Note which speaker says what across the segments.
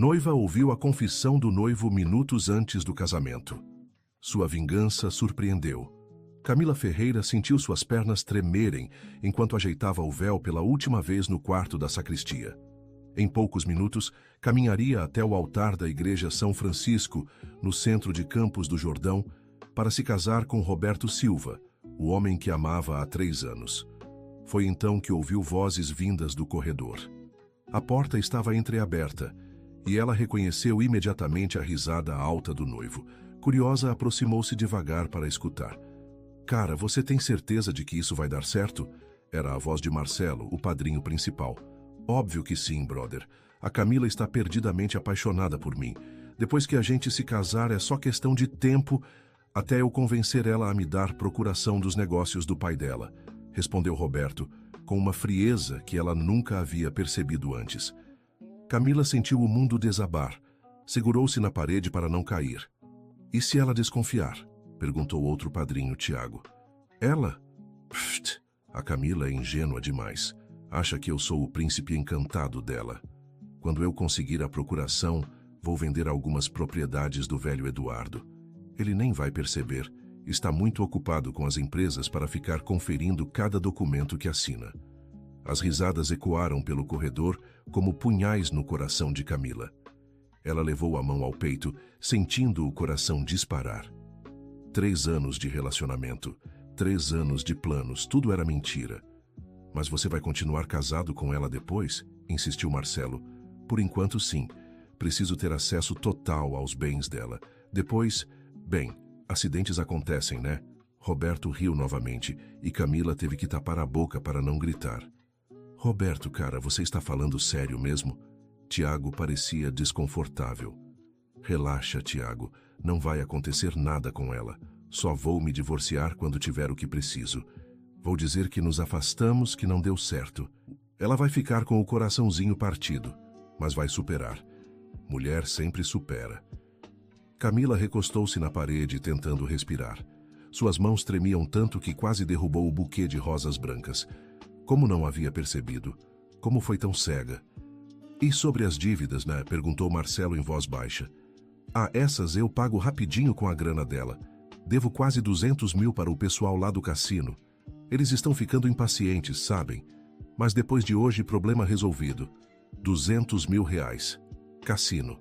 Speaker 1: Noiva ouviu a confissão do noivo minutos antes do casamento. Sua vingança surpreendeu. Camila Ferreira sentiu suas pernas tremerem enquanto ajeitava o véu pela última vez no quarto da sacristia. Em poucos minutos, caminharia até o altar da Igreja São Francisco, no centro de Campos do Jordão, para se casar com Roberto Silva, o homem que amava há 3 anos. Foi então que ouviu vozes vindas do corredor. A porta estava entreaberta, e ela reconheceu imediatamente a risada alta do noivo. Curiosa, aproximou-se devagar para escutar. "Cara, você tem certeza de que isso vai dar certo?" Era a voz de Marcelo, o padrinho principal. "Óbvio que sim, brother. A Camila está perdidamente apaixonada por mim. Depois que a gente se casar, é só questão de tempo até eu convencer ela a me dar procuração dos negócios do pai dela", respondeu Roberto, com uma frieza que ela nunca havia percebido antes. Camila sentiu o mundo desabar. Segurou-se na parede para não cair. "E se ela desconfiar?" perguntou outro padrinho, Tiago. "Ela? Pft, a Camila é ingênua demais. Acha que eu sou o príncipe encantado dela. Quando eu conseguir a procuração, vou vender algumas propriedades do velho Eduardo. Ele nem vai perceber. Está muito ocupado com as empresas para ficar conferindo cada documento que assina." As risadas ecoaram pelo corredor como punhais no coração de Camila. Ela levou a mão ao peito, sentindo o coração disparar. 3 anos de relacionamento, 3 anos de planos, tudo era mentira. "Mas você vai continuar casado com ela depois?" insistiu Marcelo. "Por enquanto, sim. Preciso ter acesso total aos bens dela. Depois, bem, acidentes acontecem, né?" Roberto riu novamente e Camila teve que tapar a boca para não gritar. "Roberto, cara, você está falando sério mesmo?" Tiago parecia desconfortável. "Relaxa, Tiago. Não vai acontecer nada com ela. Só vou me divorciar quando tiver o que preciso. Vou dizer que nos afastamos, que não deu certo. Ela vai ficar com o coraçãozinho partido, mas vai superar. Mulher sempre supera." Camila recostou-se na parede, tentando respirar. Suas mãos tremiam tanto que quase derrubou o buquê de rosas brancas. Como não havia percebido? Como foi tão cega? "E sobre as dívidas, né?" perguntou Marcelo em voz baixa. "Ah, essas eu pago rapidinho com a grana dela. Devo quase 200 mil para o pessoal lá do cassino. Eles estão ficando impacientes, sabem? Mas depois de hoje, problema resolvido. 200 mil reais. Cassino."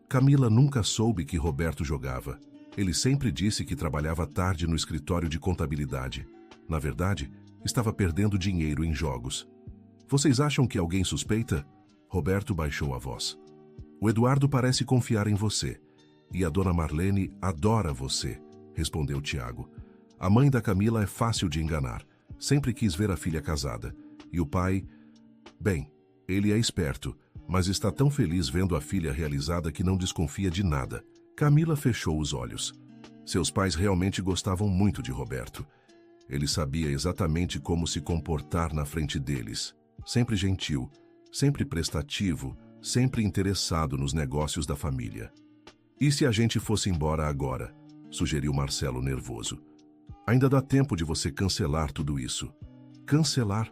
Speaker 1: Camila nunca soube que Roberto jogava. Ele sempre disse que trabalhava tarde no escritório de contabilidade. Na verdade, estava perdendo dinheiro em jogos. "Vocês acham que alguém suspeita?" Roberto baixou a voz. "O Eduardo parece confiar em você. E a dona Marlene adora você", respondeu Tiago. "A mãe da Camila é fácil de enganar. Sempre quis ver a filha casada. E o pai... Bem, ele é esperto, mas está tão feliz vendo a filha realizada que não desconfia de nada." Camila fechou os olhos. Seus pais realmente gostavam muito de Roberto. Ele sabia exatamente como se comportar na frente deles. Sempre gentil, sempre prestativo, sempre interessado nos negócios da família. "E se a gente fosse embora agora?" sugeriu Marcelo nervoso. "Ainda dá tempo de você cancelar tudo isso." "Cancelar?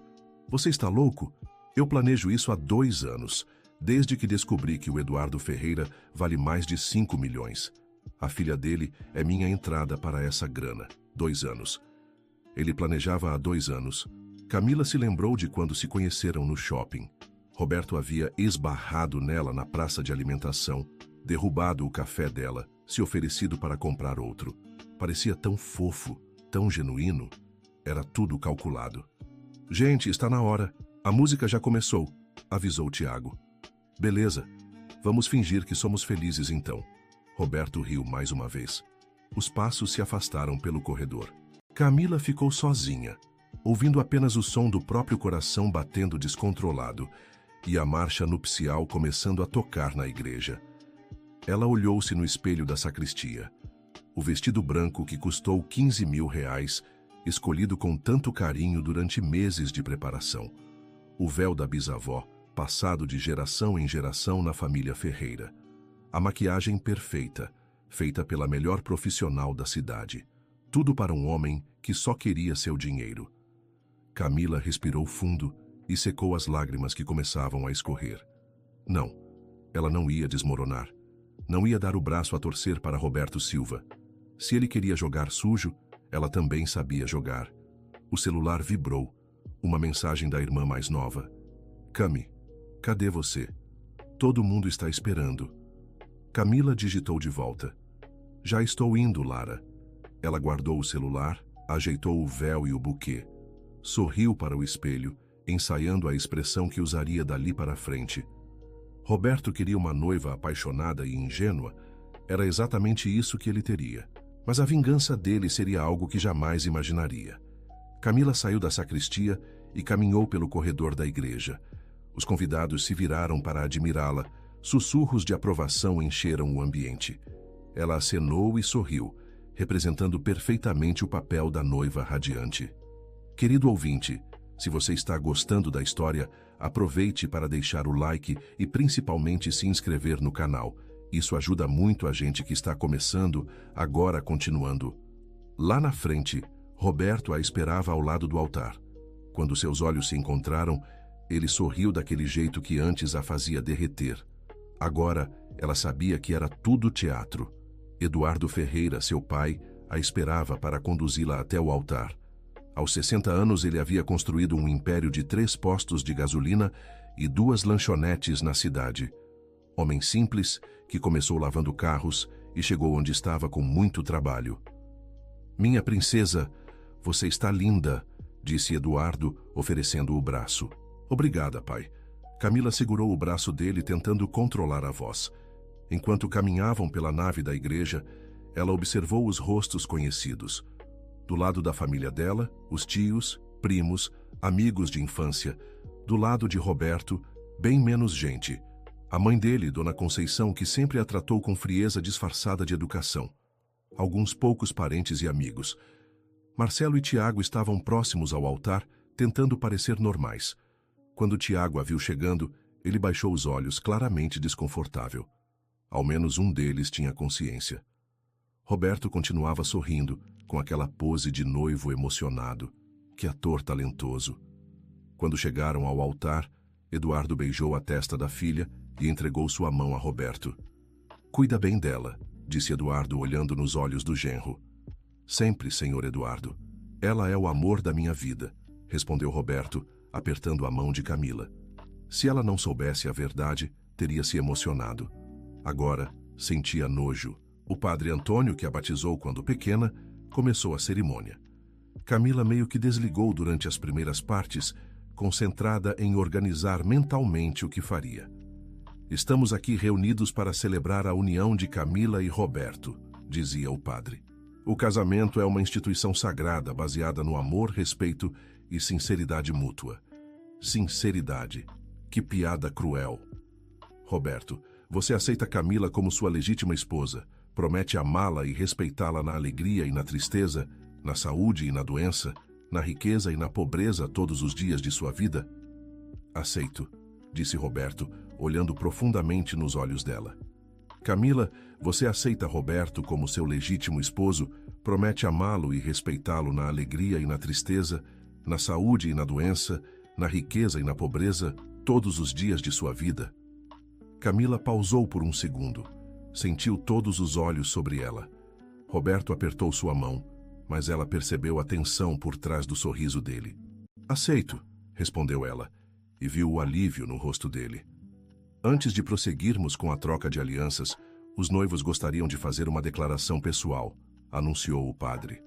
Speaker 1: Você está louco? Eu planejo isso há 2 anos, desde que descobri que o Eduardo Ferreira vale mais de 5 milhões. A filha dele é minha entrada para essa grana. 2 anos. Ele planejava há 2 anos. Camila se lembrou de quando se conheceram no shopping. Roberto havia esbarrado nela na praça de alimentação, derrubado o café dela, se oferecido para comprar outro. Parecia tão fofo, tão genuíno. Era tudo calculado. "Gente, está na hora. A música já começou", avisou Tiago. "Beleza. Vamos fingir que somos felizes então." Roberto riu mais uma vez. Os passos se afastaram pelo corredor. Camila ficou sozinha, ouvindo apenas o som do próprio coração batendo descontrolado e a marcha nupcial começando a tocar na igreja. Ela olhou-se no espelho da sacristia. O vestido branco que custou 15 mil reais, escolhido com tanto carinho durante meses de preparação. O véu da bisavó, passado de geração em geração na família Ferreira. A maquiagem perfeita, feita pela melhor profissional da cidade. Tudo para um homem que só queria seu dinheiro. Camila respirou fundo e secou as lágrimas que começavam a escorrer. Não, Ela não ia desmoronar. Não ia dar o braço a torcer para Roberto Silva. Se ele queria jogar sujo, ela também sabia jogar. O celular vibrou. Uma mensagem da irmã mais nova. Cami, cadê você? Todo mundo está esperando. Camila digitou de volta. Já estou indo, Lara. Ela guardou o celular, ajeitou o véu e o buquê. Sorriu para o espelho, ensaiando a expressão que usaria dali para frente. Roberto queria uma noiva apaixonada e ingênua. Era exatamente isso que ele teria. Mas a vingança dele seria algo que jamais imaginaria. Camila saiu da sacristia e caminhou pelo corredor da igreja. Os convidados se viraram para admirá-la. Sussurros de aprovação encheram o ambiente. Ela acenou e sorriu, representando perfeitamente o papel da noiva radiante. Querido ouvinte, se você está gostando da história, aproveite para deixar o like e principalmente se inscrever no canal. Isso ajuda muito a gente que está começando, agora continuando. Lá na frente, Roberto a esperava ao lado do altar. Quando seus olhos se encontraram, ele sorriu daquele jeito que antes a fazia derreter. Agora, ela sabia que era tudo teatro. Eduardo Ferreira, seu pai, a esperava para conduzi-la até o altar. Aos 60 anos, ele havia construído um império de 3 postos de gasolina e 2 lanchonetes na cidade. Homem simples, que começou lavando carros e chegou onde estava com muito trabalho. Minha princesa, você está linda, disse Eduardo, oferecendo o braço. Obrigada, pai. Camila segurou o braço dele, tentando controlar a voz. Enquanto caminhavam pela nave da igreja, ela observou os rostos conhecidos. Do lado da família dela, os tios, primos, amigos de infância. Do lado de Roberto, bem menos gente. A mãe dele, Dona Conceição, que sempre a tratou com frieza disfarçada de educação. Alguns poucos parentes e amigos. Marcelo e Tiago estavam próximos ao altar, tentando parecer normais. Quando Tiago a viu chegando, ele baixou os olhos, claramente desconfortável. Ao menos um deles tinha consciência. Roberto continuava sorrindo, com aquela pose de noivo emocionado. Que ator talentoso. Quando chegaram ao altar, Eduardo beijou a testa da filha e entregou sua mão a Roberto. Cuida bem dela, disse Eduardo olhando nos olhos do genro. Sempre, senhor Eduardo. Ela é o amor da minha vida, respondeu Roberto, apertando a mão de Camila. Se ela não soubesse a verdade, teria se emocionado. Agora, sentia nojo. O padre Antônio, que a batizou quando pequena, começou a cerimônia. Camila meio que desligou durante as primeiras partes, concentrada em organizar mentalmente o que faria. Estamos aqui reunidos para celebrar a união de Camila e Roberto, dizia o padre. O casamento é uma instituição sagrada baseada no amor, respeito e sinceridade mútua. Sinceridade. Que piada cruel. Roberto, você aceita Camila como sua legítima esposa, promete amá-la e respeitá-la na alegria e na tristeza, na saúde e na doença, na riqueza e na pobreza todos os dias de sua vida? Aceito, disse Roberto, olhando profundamente nos olhos dela. Camila, você aceita Roberto como seu legítimo esposo, promete amá-lo e respeitá-lo na alegria e na tristeza, na saúde e na doença, na riqueza e na pobreza, todos os dias de sua vida? Camila pausou por um segundo. Sentiu todos os olhos sobre ela. Roberto apertou sua mão, mas ela percebeu a tensão por trás do sorriso dele. Aceito, respondeu ela, e viu o alívio no rosto dele. Antes de prosseguirmos com a troca de alianças, os noivos gostariam de fazer uma declaração pessoal, anunciou o padre.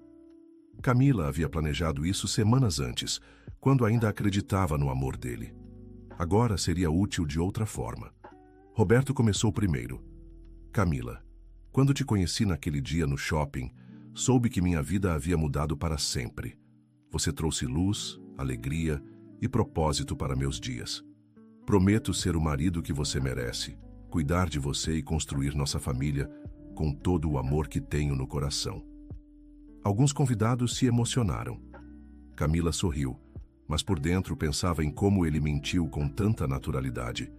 Speaker 1: Camila havia planejado isso semanas antes, quando ainda acreditava no amor dele. Agora seria útil de outra forma. Roberto começou primeiro. Camila, quando te conheci naquele dia no shopping, soube que minha vida havia mudado para sempre. Você trouxe luz, alegria e propósito para meus dias. Prometo ser o marido que você merece, cuidar de você e construir nossa família com todo o amor que tenho no coração. Alguns convidados se emocionaram. Camila sorriu, mas por dentro pensava em como ele mentiu com tanta naturalidade.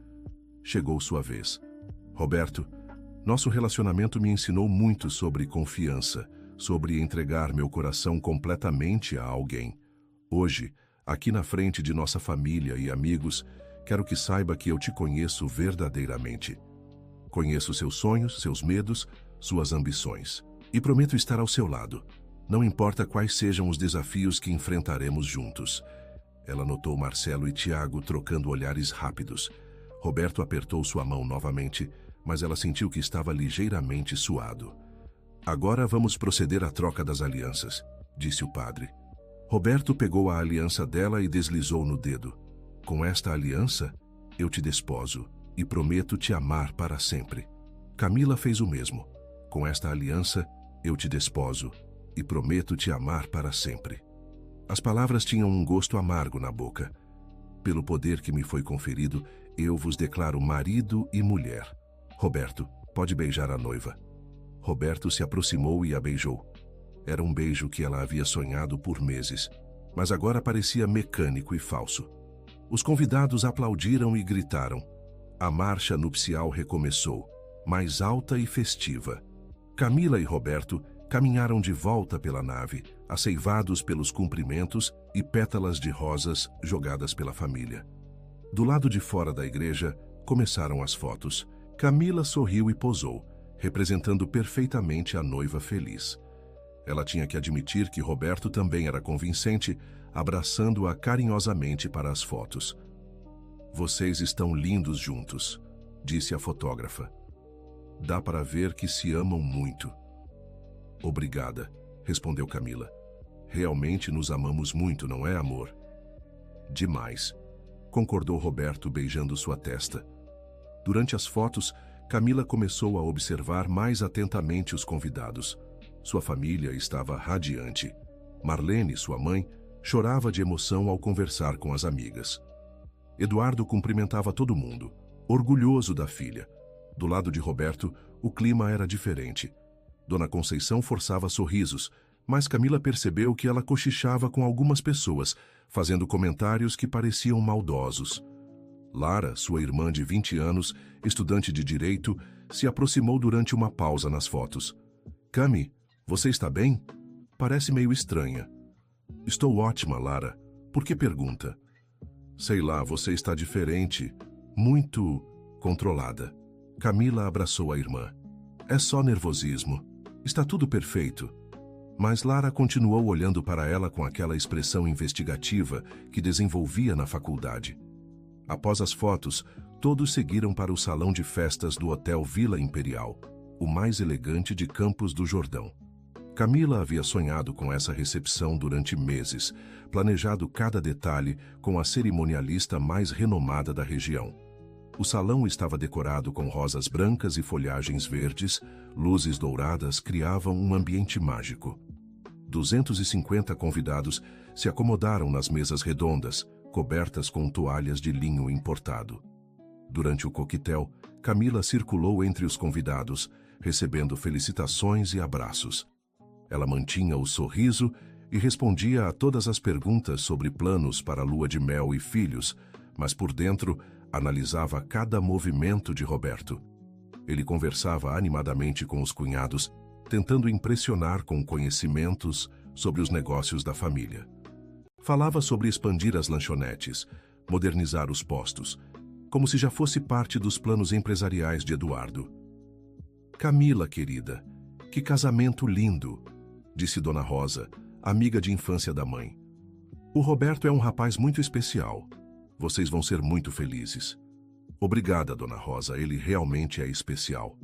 Speaker 1: Chegou sua vez. Roberto, nosso relacionamento me ensinou muito sobre confiança, sobre entregar meu coração completamente a alguém. Hoje, aqui na frente de nossa família e amigos, quero que saiba que eu te conheço verdadeiramente. Conheço seus sonhos, seus medos, suas ambições. E prometo estar ao seu lado. Não importa quais sejam os desafios que enfrentaremos juntos. Ela notou Marcelo e Tiago trocando olhares rápidos. Roberto apertou sua mão novamente, mas ela sentiu que estava ligeiramente suado. Agora vamos proceder à troca das alianças, disse o padre. Roberto pegou a aliança dela e deslizou no dedo. Com esta aliança, eu te desposo e prometo te amar para sempre. Camila fez o mesmo. Com esta aliança, eu te desposo e prometo te amar para sempre. As palavras tinham um gosto amargo na boca. Pelo poder que me foi conferido, eu vos declaro marido e mulher. Roberto, pode beijar a noiva. Roberto se aproximou e a beijou. Era um beijo que ela havia sonhado por meses, mas agora parecia mecânico e falso. Os convidados aplaudiram e gritaram. A marcha nupcial recomeçou, mais alta e festiva. Camila e Roberto caminharam de volta pela nave, asseivados pelos cumprimentos e pétalas de rosas jogadas pela família. Do lado de fora da igreja, começaram as fotos. Camila sorriu e posou, representando perfeitamente a noiva feliz. Ela tinha que admitir que Roberto também era convincente, abraçando-a carinhosamente para as fotos. Vocês estão lindos juntos, disse a fotógrafa. Dá para ver que se amam muito. Obrigada, respondeu Camila. Realmente nos amamos muito, não é, amor? Demais, concordou Roberto beijando sua testa. Durante as fotos, Camila começou a observar mais atentamente os convidados. Sua família estava radiante. Marlene, sua mãe, chorava de emoção ao conversar com as amigas. Eduardo cumprimentava todo mundo, orgulhoso da filha. Do lado de Roberto, o clima era diferente. Dona Conceição forçava sorrisos, mas Camila percebeu que ela cochichava com algumas pessoas, fazendo comentários que pareciam maldosos. Lara, sua irmã de 20 anos, estudante de direito, se aproximou durante uma pausa nas fotos. Cami, você está bem? Parece meio estranha. Estou ótima, Lara. Por que pergunta? Sei lá, você está diferente, muito controlada. Camila abraçou a irmã. É só nervosismo. Está tudo perfeito. Mas Lara continuou olhando para ela com aquela expressão investigativa que desenvolvia na faculdade. Após as fotos, todos seguiram para o salão de festas do Hotel Vila Imperial, o mais elegante de Campos do Jordão. Camila havia sonhado com essa recepção durante meses, planejado cada detalhe com a cerimonialista mais renomada da região. O salão estava decorado com rosas brancas e folhagens verdes, luzes douradas criavam um ambiente mágico. 250 convidados se acomodaram nas mesas redondas, cobertas com toalhas de linho importado. Durante o coquetel, Camila circulou entre os convidados, recebendo felicitações e abraços. Ela mantinha o sorriso e respondia a todas as perguntas sobre planos para a lua de mel e filhos, mas por dentro analisava cada movimento de Roberto. Ele conversava animadamente com os cunhados, tentando impressionar com conhecimentos sobre os negócios da família. Falava sobre expandir as lanchonetes, modernizar os postos, como se já fosse parte dos planos empresariais de Eduardo. Camila, querida, que casamento lindo, disse Dona Rosa, amiga de infância da mãe. O Roberto é um rapaz muito especial. Vocês vão ser muito felizes. Obrigada, Dona Rosa, ele realmente é especial.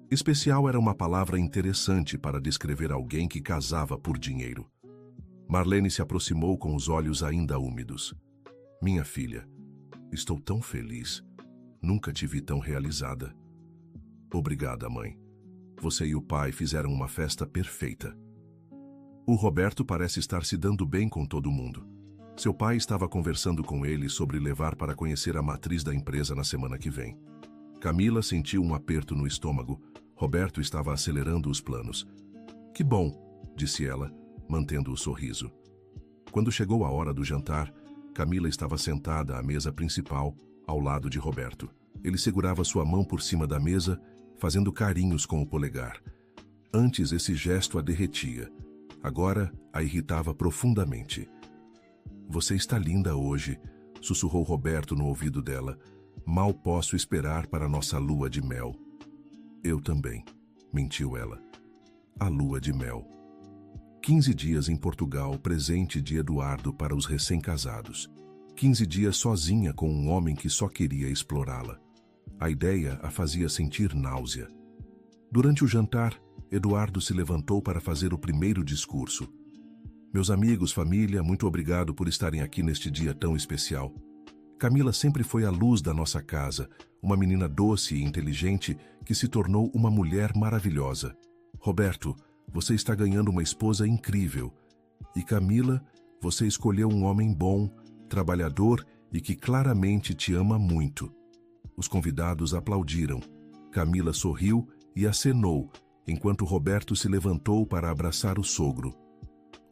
Speaker 1: Especial era uma palavra interessante para descrever alguém que casava por dinheiro. Marlene se aproximou com os olhos ainda úmidos. Minha filha, estou tão feliz. Nunca te vi tão realizada. Obrigada, mãe. Você e o pai fizeram uma festa perfeita. O Roberto parece estar se dando bem com todo mundo. Seu pai estava conversando com ele sobre levar para conhecer a matriz da empresa na semana que vem. Camila sentiu um aperto no estômago. Roberto estava acelerando os planos. Que bom, disse ela, mantendo o sorriso. Quando chegou a hora do jantar, Camila estava sentada à mesa principal, ao lado de Roberto. Ele segurava sua mão por cima da mesa, fazendo carinhos com o polegar. Antes esse gesto a derretia. Agora a irritava profundamente. Você está linda hoje, sussurrou Roberto no ouvido dela. Mal posso esperar para nossa lua de mel. Eu também, mentiu ela. A lua de mel. 15 dias em Portugal, presente de Eduardo para os recém-casados. 15 dias sozinha com um homem que só queria explorá-la. A ideia a fazia sentir náusea. Durante o jantar, Eduardo se levantou para fazer o primeiro discurso. Meus amigos, família, muito obrigado por estarem aqui neste dia tão especial. Camila sempre foi a luz da nossa casa, uma menina doce e inteligente que se tornou uma mulher maravilhosa. Roberto, você está ganhando uma esposa incrível. E Camila, você escolheu um homem bom, trabalhador e que claramente te ama muito. Os convidados aplaudiram. Camila sorriu e acenou, enquanto Roberto se levantou para abraçar o sogro.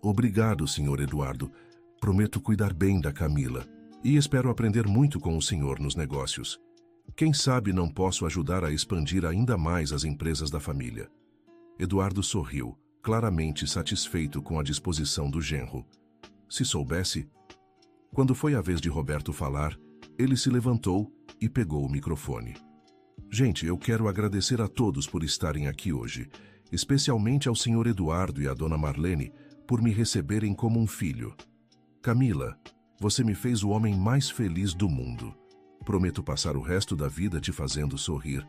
Speaker 1: Obrigado, senhor Eduardo. Prometo cuidar bem da Camila. E espero aprender muito com o senhor nos negócios. Quem sabe não posso ajudar a expandir ainda mais as empresas da família. Eduardo sorriu, claramente satisfeito com a disposição do genro. Se soubesse... Quando foi a vez de Roberto falar, ele se levantou e pegou o microfone. Gente, eu quero agradecer a todos por estarem aqui hoje, especialmente ao senhor Eduardo e à dona Marlene por me receberem como um filho. Camila, você me fez o homem mais feliz do mundo. Prometo passar o resto da vida te fazendo sorrir.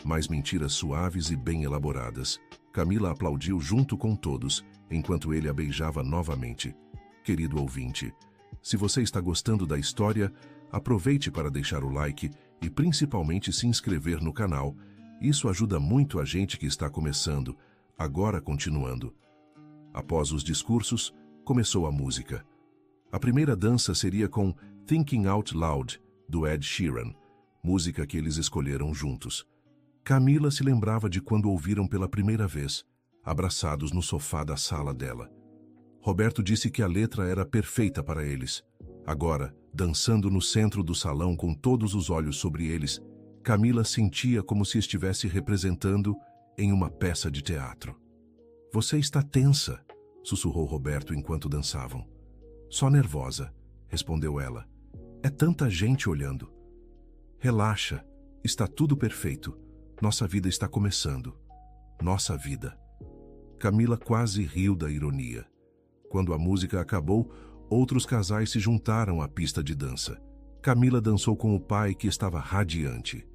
Speaker 1: Mais mentiras suaves e bem elaboradas. Camila aplaudiu junto com todos, enquanto ele a beijava novamente. Querido ouvinte, se você está gostando da história, aproveite para deixar o like e principalmente se inscrever no canal. Isso ajuda muito a gente que está começando, agora continuando. Após os discursos, começou a música. A primeira dança seria com Thinking Out Loud, do Ed Sheeran, música que eles escolheram juntos. Camila se lembrava de quando ouviram pela primeira vez, abraçados no sofá da sala dela. Roberto disse que a letra era perfeita para eles. Agora, dançando no centro do salão com todos os olhos sobre eles, Camila sentia como se estivesse representando em uma peça de teatro. Você está tensa, sussurrou Roberto enquanto dançavam. Só nervosa, respondeu ela. É tanta gente olhando. Relaxa, está tudo perfeito. Nossa vida está começando. Nossa vida. Camila quase riu da ironia. Quando a música acabou, outros casais se juntaram à pista de dança. Camila dançou com o pai, que estava radiante.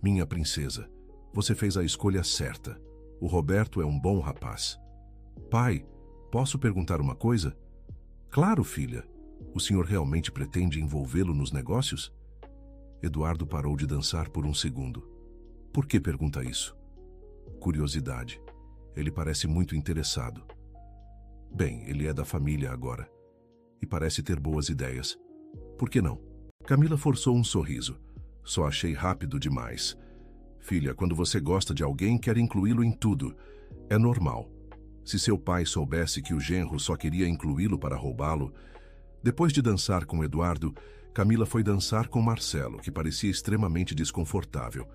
Speaker 1: Minha princesa, você fez a escolha certa. O Roberto é um bom rapaz. Pai, posso perguntar uma coisa? Claro, filha. O senhor realmente pretende envolvê-lo nos negócios? Eduardo parou de dançar por um segundo. Por que pergunta isso? Curiosidade. Ele parece muito interessado. Bem, ele é da família agora. E parece ter boas ideias. Por que não? Camila forçou um sorriso. Só achei rápido demais. Filha, quando você gosta de alguém, quer incluí-lo em tudo. É normal. Se seu pai soubesse que o genro só queria incluí-lo para roubá-lo... Depois de dançar com Eduardo, Camila foi dançar com Marcelo, que parecia extremamente desconfortável.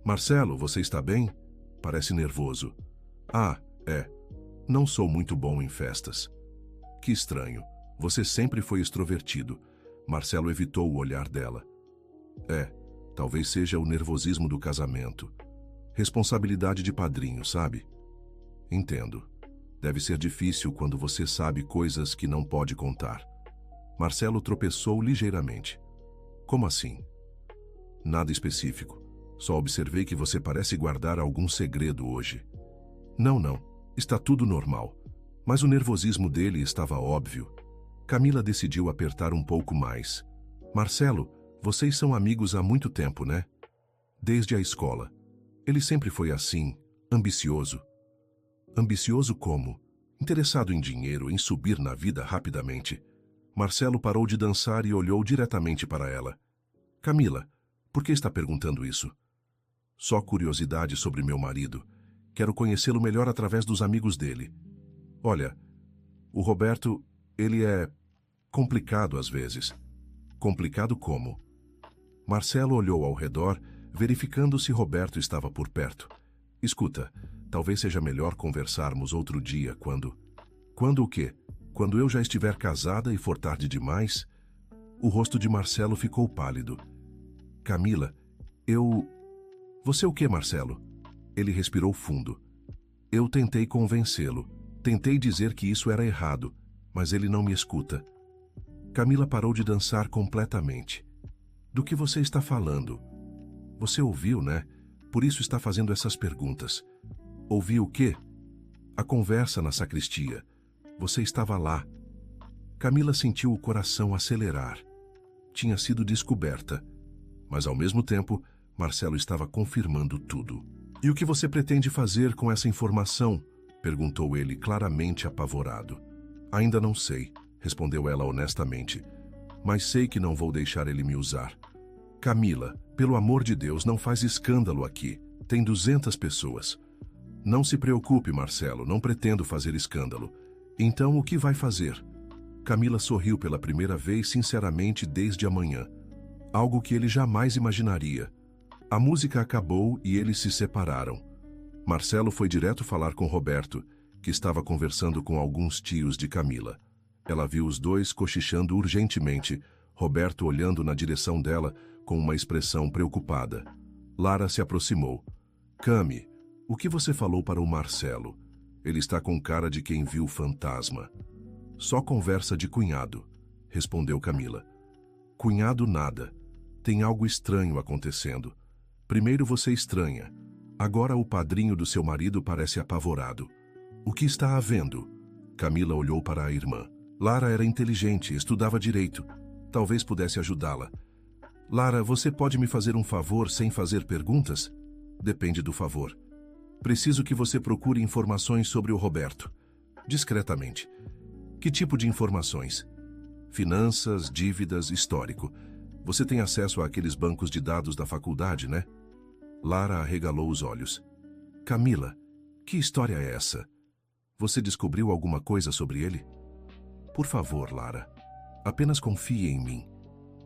Speaker 1: Marcelo, você está bem? Parece nervoso. Ah, é. Não sou muito bom em festas. Que estranho. Você sempre foi extrovertido. Marcelo evitou o olhar dela. É, talvez seja o nervosismo do casamento. Responsabilidade de padrinho, sabe? Entendo. Deve ser difícil quando você sabe coisas que não pode contar. Marcelo tropeçou ligeiramente. Como assim? Nada específico. Só observei que você parece guardar algum segredo hoje. Não. Está tudo normal. Mas o nervosismo dele estava óbvio. Camila decidiu apertar um pouco mais. Marcelo, vocês são amigos há muito tempo, né? Desde a escola. Ele sempre foi assim, ambicioso. Ambicioso como? Interessado em dinheiro, em subir na vida rapidamente. Marcelo parou de dançar e olhou diretamente para ela. Camila, por que está perguntando isso? Só curiosidade sobre meu marido. Quero conhecê-lo melhor através dos amigos dele. Olha, o Roberto, ele é complicado às vezes. Complicado como? Marcelo olhou ao redor, verificando se Roberto estava por perto. Escuta, talvez seja melhor conversarmos outro dia quando... Quando o quê? Quando eu já estiver casada e for tarde demais? O rosto de Marcelo ficou pálido. Camila, Você o quê, Marcelo? Ele respirou fundo. Eu tentei convencê-lo. Tentei dizer que isso era errado, mas ele não me escuta. Camila parou de dançar completamente. Do que você está falando? Você ouviu, né? Por isso está fazendo essas perguntas. Ouviu o quê? A conversa na sacristia. Você estava lá. Camila sentiu o coração acelerar. Tinha sido descoberta. Mas, ao mesmo tempo, Marcelo estava confirmando tudo. E o que você pretende fazer com essa informação? Perguntou ele, claramente apavorado. Ainda não sei, respondeu ela honestamente. Mas sei que não vou deixar ele me usar. Camila, pelo amor de Deus, não faz escândalo aqui. Tem 200 pessoas. Não se preocupe, Marcelo, não pretendo fazer escândalo. Então, o que vai fazer? Camila sorriu pela primeira vez sinceramente desde a manhã. Algo que ele jamais imaginaria. A música acabou e eles se separaram. Marcelo foi direto falar com Roberto, que estava conversando com alguns tios de Camila. Ela viu os dois cochichando urgentemente, Roberto olhando na direção dela com uma expressão preocupada. Lara se aproximou. Cami, o que você falou para o Marcelo? Ele está com cara de quem viu fantasma. Só conversa de cunhado, respondeu Camila. Cunhado nada. Tem algo estranho acontecendo. Primeiro você estranha. Agora o padrinho do seu marido parece apavorado. O que está havendo? Camila olhou para a irmã. Lara era inteligente, estudava direito. Talvez pudesse ajudá-la. Lara, você pode me fazer um favor sem fazer perguntas? Depende do favor. Preciso que você procure informações sobre o Roberto. Discretamente. Que tipo de informações? Finanças, dívidas, histórico. Você tem acesso àqueles bancos de dados da faculdade, né? Lara arregalou os olhos. Camila, que história é essa? Você descobriu alguma coisa sobre ele? Por favor, Lara, apenas confie em mim.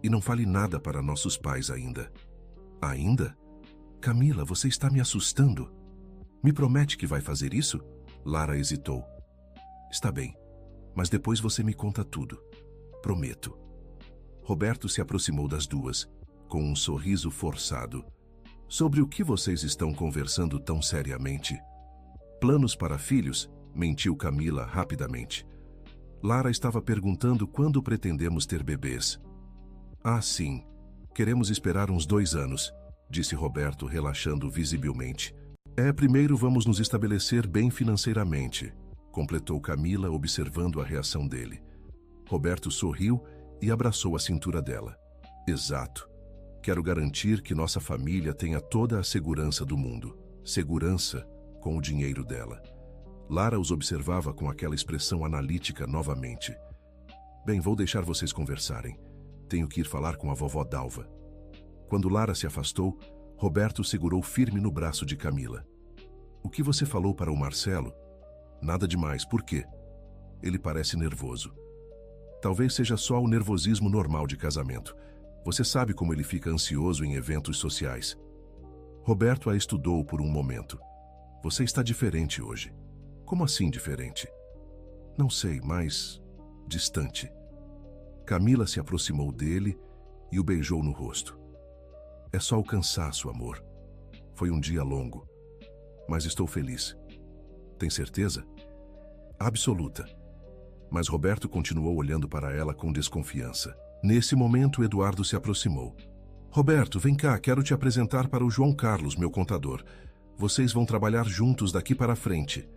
Speaker 1: E não fale nada para nossos pais ainda. Ainda? Camila, você está me assustando. Me promete que vai fazer isso? Lara hesitou. Está bem, mas depois você me conta tudo. Prometo. Roberto se aproximou das duas, com um sorriso forçado. Sobre o que vocês estão conversando tão seriamente? Planos para filhos? Mentiu Camila rapidamente. Lara estava perguntando quando pretendemos ter bebês. Ah, sim. Queremos esperar uns 2 anos, disse Roberto, relaxando visivelmente. Primeiro vamos nos estabelecer bem financeiramente, completou Camila, observando a reação dele. Roberto sorriu e abraçou a cintura dela. Exato. Quero garantir que nossa família tenha toda a segurança do mundo. Segurança com o dinheiro dela. Lara os observava com aquela expressão analítica novamente. Bem, vou deixar vocês conversarem. Tenho que ir falar com a vovó Dalva. Quando Lara se afastou, Roberto segurou firme no braço de Camila. O que você falou para o Marcelo? Nada demais, por quê? Ele parece nervoso. Talvez seja só o nervosismo normal de casamento. Você sabe como ele fica ansioso em eventos sociais. Roberto a estudou por um momento. Você está diferente hoje. Como assim diferente? Não sei, mas distante. Camila se aproximou dele e o beijou no rosto. É só o cansaço, amor. Foi um dia longo, mas estou feliz. Tem certeza? Absoluta. Mas Roberto continuou olhando para ela com desconfiança. Nesse momento, Eduardo se aproximou. Roberto, vem cá, quero te apresentar para o João Carlos, meu contador. Vocês vão trabalhar juntos daqui para frente.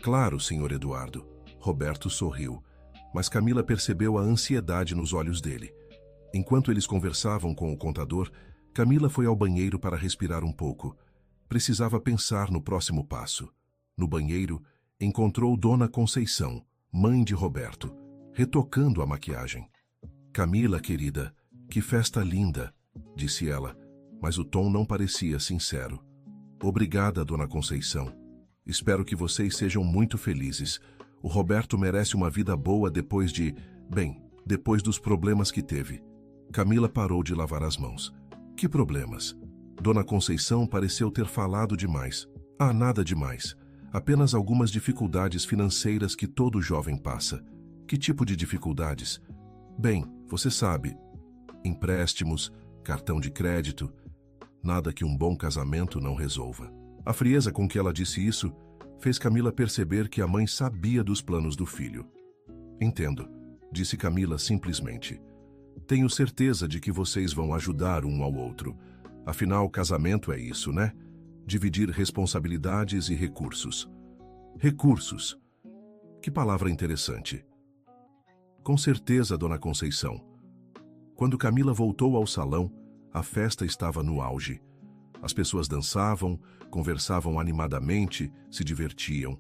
Speaker 1: Claro, senhor Eduardo. Roberto sorriu, mas Camila percebeu a ansiedade nos olhos dele. Enquanto eles conversavam com o contador, Camila foi ao banheiro para respirar um pouco. Precisava pensar no próximo passo. No banheiro, encontrou Dona Conceição, mãe de Roberto, retocando a maquiagem. Camila, querida, que festa linda, disse ela, mas o tom não parecia sincero. Obrigada, Dona Conceição. Espero que vocês sejam muito felizes. O Roberto merece uma vida boa depois depois dos problemas que teve. Camila parou de lavar as mãos. Que problemas? Dona Conceição pareceu ter falado demais. Ah, nada demais. Apenas algumas dificuldades financeiras que todo jovem passa. Que tipo de dificuldades? Bem, você sabe. Empréstimos, cartão de crédito. Nada que um bom casamento não resolva. A frieza com que ela disse isso fez Camila perceber que a mãe sabia dos planos do filho. Entendo, disse Camila simplesmente. Tenho certeza de que vocês vão ajudar um ao outro. Afinal, casamento é isso, né? Dividir responsabilidades e recursos. Recursos. Que palavra interessante. Com certeza, dona Conceição. Quando Camila voltou ao salão, a festa estava no auge. As pessoas dançavam, conversavam animadamente, se divertiam.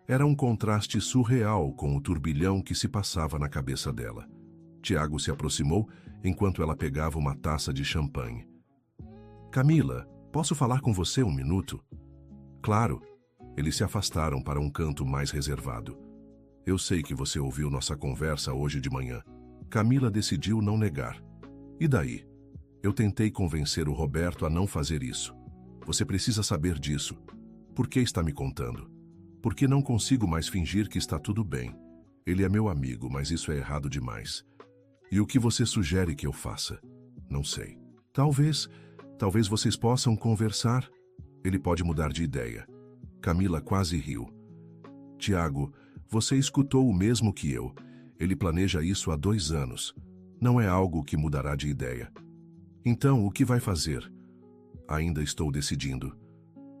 Speaker 1: Era um contraste surreal com o turbilhão que se passava na cabeça dela. Tiago se aproximou enquanto ela pegava uma taça de champanhe. Camila, posso falar com você um minuto? Claro. Eles se afastaram para um canto mais reservado. Eu sei que você ouviu nossa conversa hoje de manhã. Camila decidiu não negar. E daí? Eu tentei convencer o Roberto a não fazer isso. Você precisa saber disso. Por que está me contando? Porque não consigo mais fingir que está tudo bem. Ele é meu amigo, mas isso é errado demais. E o que você sugere que eu faça? Não sei. Talvez vocês possam conversar. Ele pode mudar de ideia. Camila quase riu. Tiago, você escutou o mesmo que eu. Ele planeja isso há 2 anos. Não é algo que mudará de ideia. Então, o que vai fazer? Ainda estou decidindo.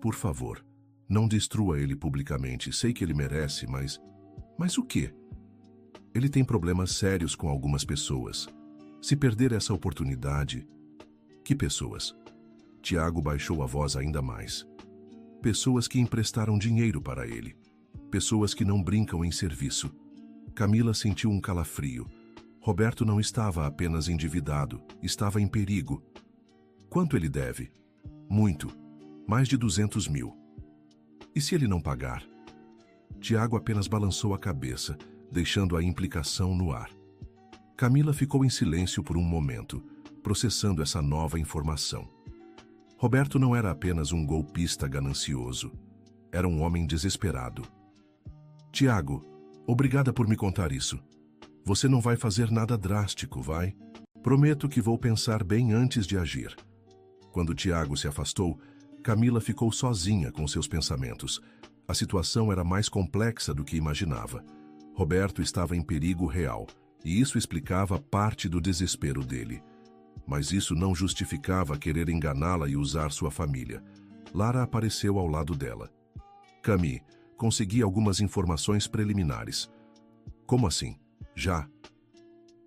Speaker 1: Por favor, não destrua ele publicamente. Sei que ele merece, mas... Mas o quê? Ele tem problemas sérios com algumas pessoas. Se perder essa oportunidade... Que pessoas? Tiago baixou a voz ainda mais. Pessoas que emprestaram dinheiro para ele. Pessoas que não brincam em serviço. Camila sentiu um calafrio. Roberto não estava apenas endividado, estava em perigo. Quanto ele deve? Muito. Mais de 200 mil. E se ele não pagar? Tiago apenas balançou a cabeça, deixando a implicação no ar. Camila ficou em silêncio por um momento, processando essa nova informação. Roberto não era apenas um golpista ganancioso. Era um homem desesperado. Tiago, obrigada por me contar isso. Você não vai fazer nada drástico, vai? Prometo que vou pensar bem antes de agir. Quando Tiago se afastou, Camila ficou sozinha com seus pensamentos. A situação era mais complexa do que imaginava. Roberto estava em perigo real, e isso explicava parte do desespero dele. Mas isso não justificava querer enganá-la e usar sua família. Lara apareceu ao lado dela. Cami, consegui algumas informações preliminares. Como assim? Já.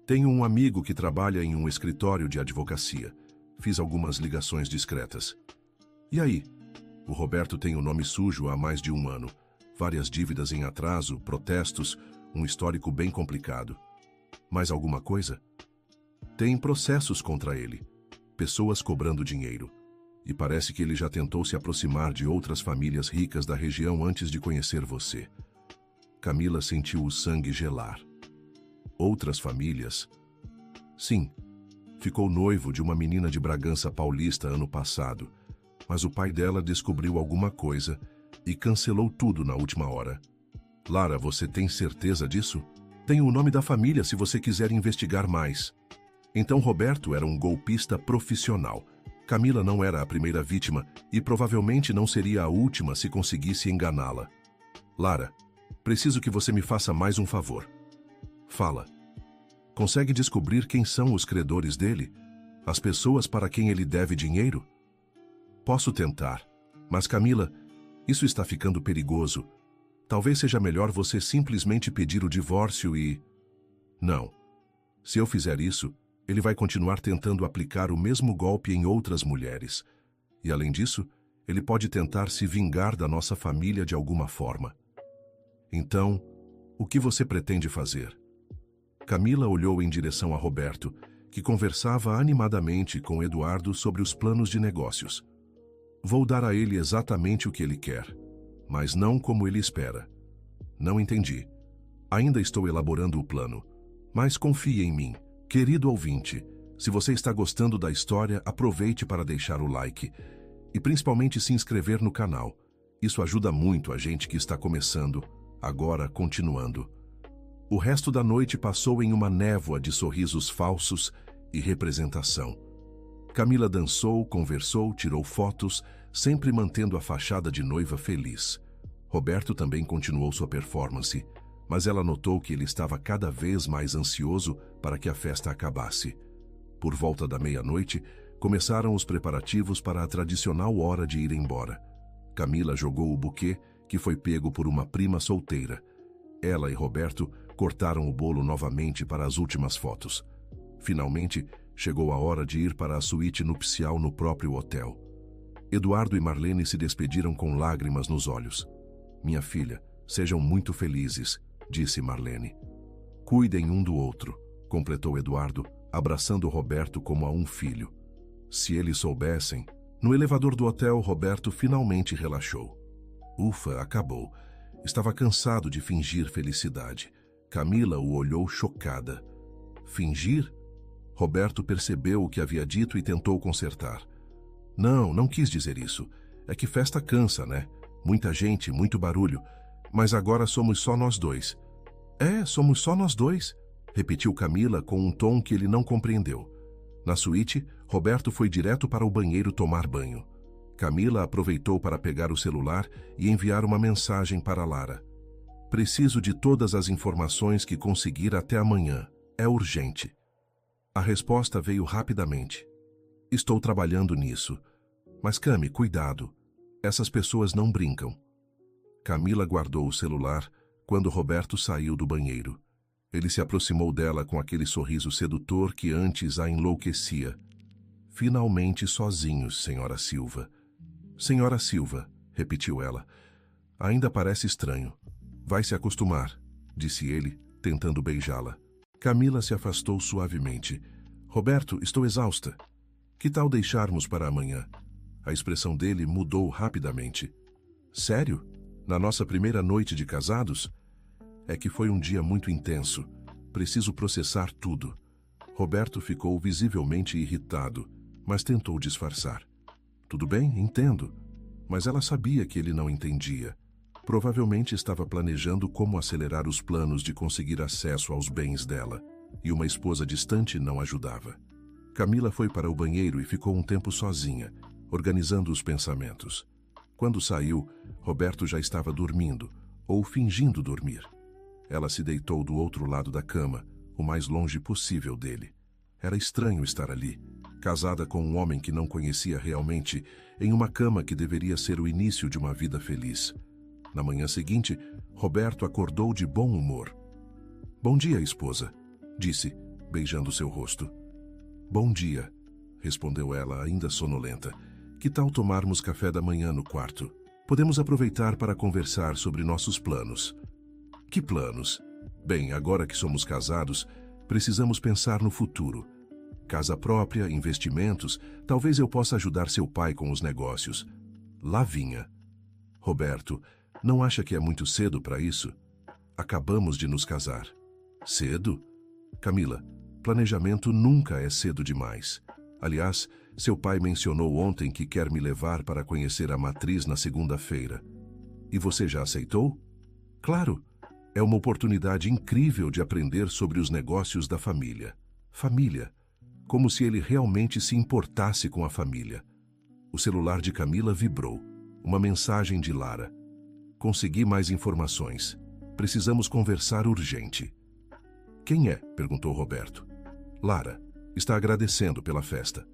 Speaker 1: Tenho um amigo que trabalha em um escritório de advocacia. Fiz algumas ligações discretas. E aí? O Roberto tem o nome sujo há mais de 1 ano. Várias dívidas em atraso, protestos, um histórico bem complicado. Mais alguma coisa? Tem processos contra ele. Pessoas cobrando dinheiro. E parece que ele já tentou se aproximar de outras famílias ricas da região antes de conhecer você. Camila sentiu o sangue gelar. Outras famílias? Sim. Ficou noivo de uma menina de Bragança Paulista ano passado, mas o pai dela descobriu alguma coisa e cancelou tudo na última hora. Lara, você tem certeza disso? Tenho o nome da família se você quiser investigar mais. Então Roberto era um golpista profissional. Camila não era a primeira vítima e provavelmente não seria a última se conseguisse enganá-la. Lara, preciso que você me faça mais um favor. Fala. Consegue descobrir quem são os credores dele? As pessoas para quem ele deve dinheiro? Posso tentar, mas Camila, isso está ficando perigoso. Talvez seja melhor você simplesmente pedir o divórcio e... Não. Se eu fizer isso, ele vai continuar tentando aplicar o mesmo golpe em outras mulheres. E além disso, ele pode tentar se vingar da nossa família de alguma forma. Então, o que você pretende fazer? Camila olhou em direção a Roberto, que conversava animadamente com Eduardo sobre os planos de negócios. Vou dar a ele exatamente o que ele quer, mas não como ele espera. Não entendi. Ainda estou elaborando o plano, mas confie em mim. Querido ouvinte, se você está gostando da história, aproveite para deixar o like e principalmente se inscrever no canal. Isso ajuda muito a gente que está começando, agora continuando. O resto da noite passou em uma névoa de sorrisos falsos e representação. Camila dançou, conversou, tirou fotos, sempre mantendo a fachada de noiva feliz. Roberto também continuou sua performance, mas ela notou que ele estava cada vez mais ansioso para que a festa acabasse. Por volta da meia-noite, começaram os preparativos para a tradicional hora de ir embora. Camila jogou o buquê, que foi pego por uma prima solteira. Ela e Roberto cortaram o bolo novamente para as últimas fotos. Finalmente, chegou a hora de ir para a suíte nupcial no próprio hotel. Eduardo e Marlene se despediram com lágrimas nos olhos. "Minha filha, sejam muito felizes", disse Marlene. "Cuidem um do outro", completou Eduardo, abraçando Roberto como a um filho. Se eles soubessem... No elevador do hotel, Roberto finalmente relaxou. Ufa, acabou. Estava cansado de fingir felicidade. Camila o olhou chocada. Fingir? Roberto percebeu o que havia dito e tentou consertar. Não quis dizer isso. É que festa cansa, né? Muita gente, muito barulho. Mas agora somos só nós dois. É, somos só nós dois, repetiu Camila com um tom que ele não compreendeu. Na suíte, Roberto foi direto para o banheiro tomar banho. Camila aproveitou para pegar o celular e enviar uma mensagem para Lara. "Preciso de todas as informações que conseguir até amanhã. É urgente." A resposta veio rapidamente. "Estou trabalhando nisso. Mas, Cami, cuidado. Essas pessoas não brincam." Camila guardou o celular quando Roberto saiu do banheiro. Ele se aproximou dela com aquele sorriso sedutor que antes a enlouquecia. "Finalmente sozinhos, Senhora Silva." "Senhora Silva", repetiu ela. "Ainda parece estranho. Vai se acostumar", disse ele, tentando beijá-la. Camila se afastou suavemente. "Roberto, estou exausta. Que tal deixarmos para amanhã?" A expressão dele mudou rapidamente. "Sério? Na nossa primeira noite de casados?" "É que foi um dia muito intenso. Preciso processar tudo." Roberto ficou visivelmente irritado, mas tentou disfarçar. "Tudo bem, entendo." Mas ela sabia que ele não entendia. Provavelmente estava planejando como acelerar os planos de conseguir acesso aos bens dela, e uma esposa distante não ajudava. Camila foi para o banheiro e ficou um tempo sozinha, organizando os pensamentos. Quando saiu, Roberto já estava dormindo, ou fingindo dormir. Ela se deitou do outro lado da cama, o mais longe possível dele. Era estranho estar ali, casada com um homem que não conhecia realmente, em uma cama que deveria ser o início de uma vida feliz. Na manhã seguinte, Roberto acordou de bom humor. "Bom dia, esposa", disse, beijando seu rosto. "Bom dia", respondeu ela, ainda sonolenta. "Que tal tomarmos café da manhã no quarto? Podemos aproveitar para conversar sobre nossos planos." "Que planos?" "Bem, agora que somos casados, precisamos pensar no futuro. Casa própria, investimentos, talvez eu possa ajudar seu pai com os negócios." Lá vinha. "Roberto, não acha que é muito cedo para isso? Acabamos de nos casar." "Cedo?" "Camila, planejamento nunca é cedo demais. Aliás, seu pai mencionou ontem que quer me levar para conhecer a matriz na segunda-feira. E você já aceitou?" "Claro. É uma oportunidade incrível de aprender sobre os negócios da família." Família. Como se ele realmente se importasse com a família. O celular de Camila vibrou. Uma mensagem de Lara. "Consegui mais informações. Precisamos conversar urgente." "Quem é?" perguntou Roberto. "Lara. Está agradecendo pela festa."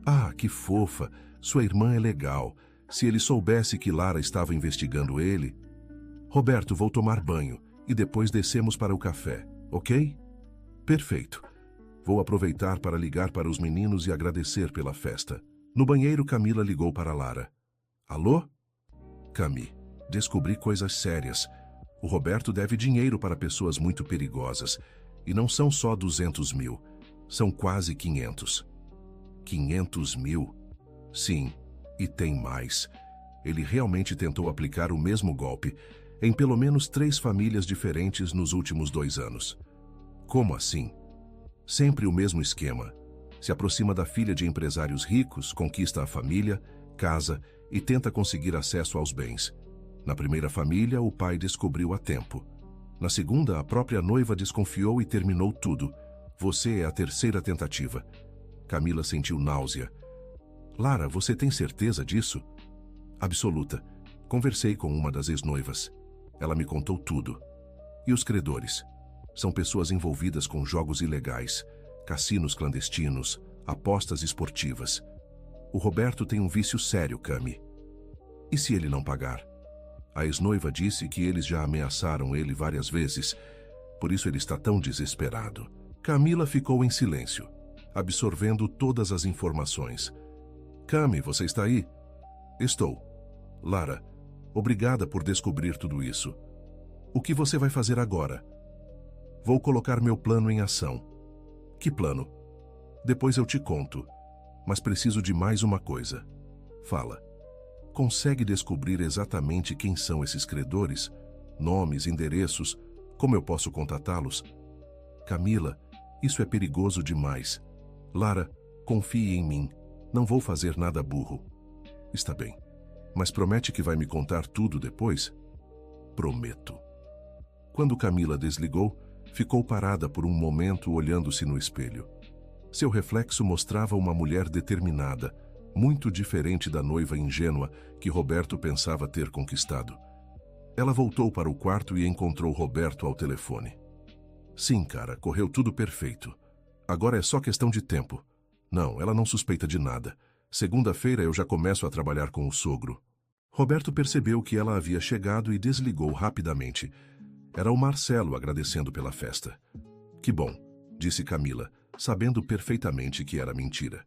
Speaker 1: "Ah, que fofa. Sua irmã é legal. Se ele soubesse que Lara estava investigando ele..." "Roberto, vou tomar banho e depois descemos para o café, ok?" "Perfeito. Vou aproveitar para ligar para os meninos e agradecer pela festa." No banheiro, Camila ligou para Lara. "Alô?" "Cami, descobri coisas sérias. O Roberto deve dinheiro para pessoas muito perigosas. E não são só 200 mil. São quase 500. 500 mil? Sim, e tem mais. Ele realmente tentou aplicar o mesmo golpe em pelo menos 3 famílias diferentes nos últimos 2 anos. Como assim? Sempre o mesmo esquema. Se aproxima da filha de empresários ricos, conquista a família, casa e tenta conseguir acesso aos bens. Na primeira família, o pai descobriu a tempo. Na segunda, a própria noiva desconfiou e terminou tudo. Você é a terceira tentativa." Camila sentiu náusea. "Lara, você tem certeza disso?" Absoluta. Conversei com uma das ex-noivas. Ela me contou tudo. E os credores? São pessoas envolvidas com jogos ilegais, cassinos clandestinos, apostas esportivas. O Roberto tem um vício sério, Cami. E se ele não pagar? A ex-noiva disse que eles já ameaçaram ele várias vezes, por isso ele está tão desesperado. Camila ficou em silêncio, absorvendo todas as informações. Cami, você está aí? Estou. Lara, obrigada por descobrir tudo isso. O que você vai fazer agora? Vou colocar meu plano em ação. Que plano? Depois eu te conto, mas preciso de mais uma coisa. Fala. Consegue descobrir exatamente quem são esses credores? Nomes, endereços, como eu posso contatá-los? Camila, isso é perigoso demais. Lara, confie em mim. Não vou fazer nada burro. Está bem. Mas promete que vai me contar tudo depois? Prometo. Quando Camila desligou, ficou parada por um momento olhando-se no espelho. Seu reflexo mostrava uma mulher determinada, muito diferente da noiva ingênua que Roberto pensava ter conquistado. Ela voltou para o quarto e encontrou Roberto ao telefone. Sim, cara, correu tudo perfeito. Agora é só questão de tempo. Não, ela não suspeita de nada. Segunda-feira eu já começo a trabalhar com o sogro. Roberto percebeu que ela havia chegado e desligou rapidamente. Era o Marcelo agradecendo pela festa. Que bom, disse Camila, sabendo perfeitamente que era mentira.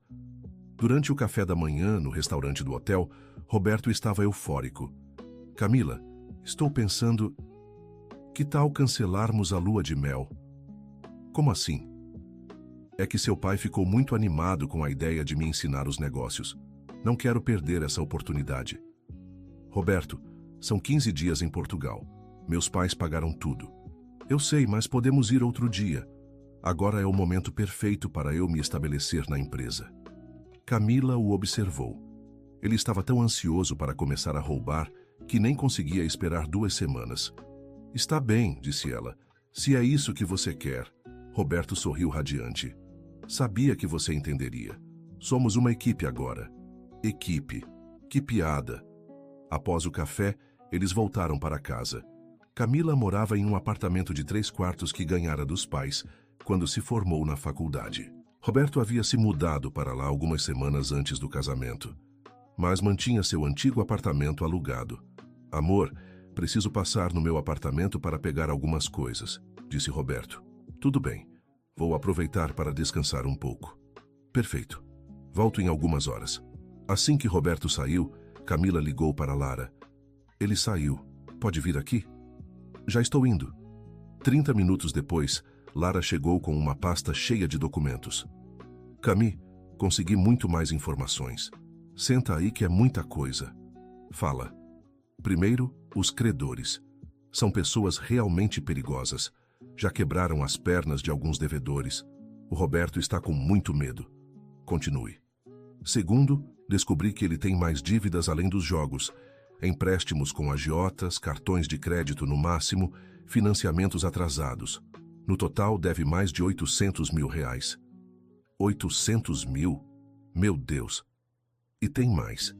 Speaker 1: Durante o café da manhã, no restaurante do hotel, Roberto estava eufórico. Camila, estou pensando... Que tal cancelarmos a lua de mel? Como assim? É que seu pai ficou muito animado com a ideia de me ensinar os negócios. Não quero perder essa oportunidade. Roberto, são 15 dias em Portugal. Meus pais pagaram tudo. Eu sei, mas podemos ir outro dia. Agora é o momento perfeito para eu me estabelecer na empresa. Camila o observou. Ele estava tão ansioso para começar a roubar que nem conseguia esperar 2 semanas. Está bem, disse ela. Se é isso que você quer. Roberto sorriu radiante. Sabia que você entenderia. Somos uma equipe agora. Equipe. Que piada. Após o café, eles voltaram para casa. Camila morava em um apartamento de 3 quartos que ganhara dos pais quando se formou na faculdade. Roberto havia se mudado para lá algumas semanas antes do casamento, mas mantinha seu antigo apartamento alugado. Amor, preciso passar no meu apartamento para pegar algumas coisas, disse Roberto. Tudo bem, vou aproveitar para descansar um pouco. Perfeito, volto em algumas horas. Assim que Roberto saiu, Camila ligou para Lara. Ele saiu, pode vir aqui? Já estou indo. 30 minutos depois, Lara chegou com uma pasta cheia de documentos. Cami, consegui muito mais informações. Senta aí que é muita coisa. Fala. Primeiro, os credores. São pessoas realmente perigosas. Já quebraram as pernas de alguns devedores. O Roberto está com muito medo. Continue. Segundo, descobri que ele tem mais dívidas além dos jogos. Empréstimos com agiotas, cartões de crédito no máximo, financiamentos atrasados. No total, deve mais de 800 mil reais. 800 mil? Meu Deus! E tem mais.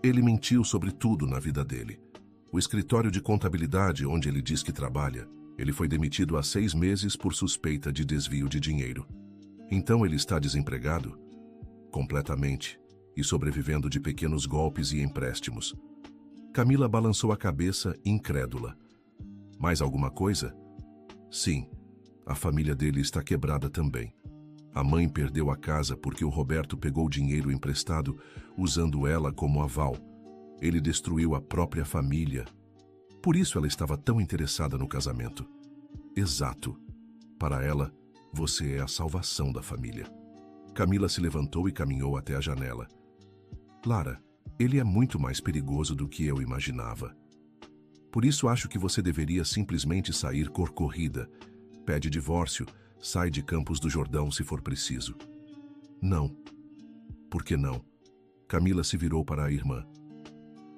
Speaker 1: Ele mentiu sobre tudo na vida dele. O escritório de contabilidade onde ele diz que trabalha, ele foi demitido há 6 meses por suspeita de desvio de dinheiro. Então ele está desempregado? Completamente. E sobrevivendo de pequenos golpes e empréstimos. Camila balançou a cabeça, incrédula. Mais alguma coisa? Sim. A família dele está quebrada também. A mãe perdeu a casa porque o Roberto pegou dinheiro emprestado, usando ela como aval. Ele destruiu a própria família. Por isso ela estava tão interessada no casamento. Exato. Para ela, você é a salvação da família. Camila se levantou e caminhou até a janela. Lara, ele é muito mais perigoso do que eu imaginava. Por isso acho que você deveria simplesmente sair corrida. Pede divórcio, sai de Campos do Jordão se for preciso. Não. Por que não? Camila se virou para a irmã.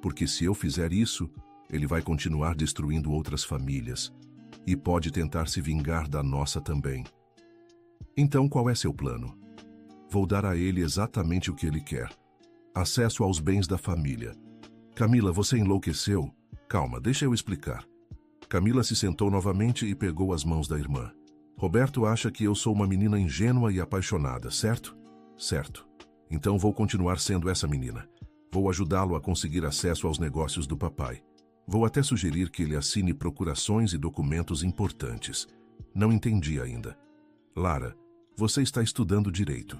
Speaker 1: Porque se eu fizer isso, ele vai continuar destruindo outras famílias e pode tentar se vingar da nossa também. Então qual é seu plano? Vou dar a ele exatamente o que ele quer. Acesso aos bens da família. Camila, você enlouqueceu? Calma, deixa eu explicar. Camila se sentou novamente e pegou as mãos da irmã. Roberto acha que eu sou uma menina ingênua e apaixonada, certo? Certo. Então vou continuar sendo essa menina. Vou ajudá-lo a conseguir acesso aos negócios do papai. Vou até sugerir que ele assine procurações e documentos importantes. Não entendi ainda. Lara, você está estudando direito.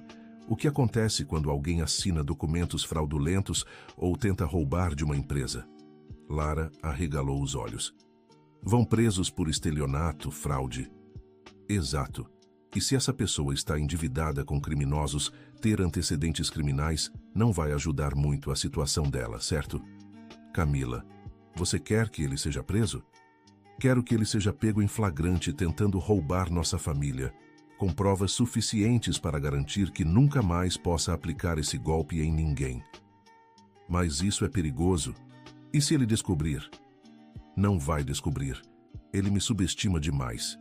Speaker 1: O que acontece quando alguém assina documentos fraudulentos ou tenta roubar de uma empresa? Lara arregalou os olhos. Vão presos por estelionato, fraude. Exato. E se essa pessoa está endividada com criminosos, ter antecedentes criminais não vai ajudar muito a situação dela, certo? Camila, você quer que ele seja preso? Quero que ele seja pego em flagrante tentando roubar nossa família, com provas suficientes para garantir que nunca mais possa aplicar esse golpe em ninguém. Mas isso é perigoso. E se ele descobrir? Não vai descobrir. Ele me subestima demais.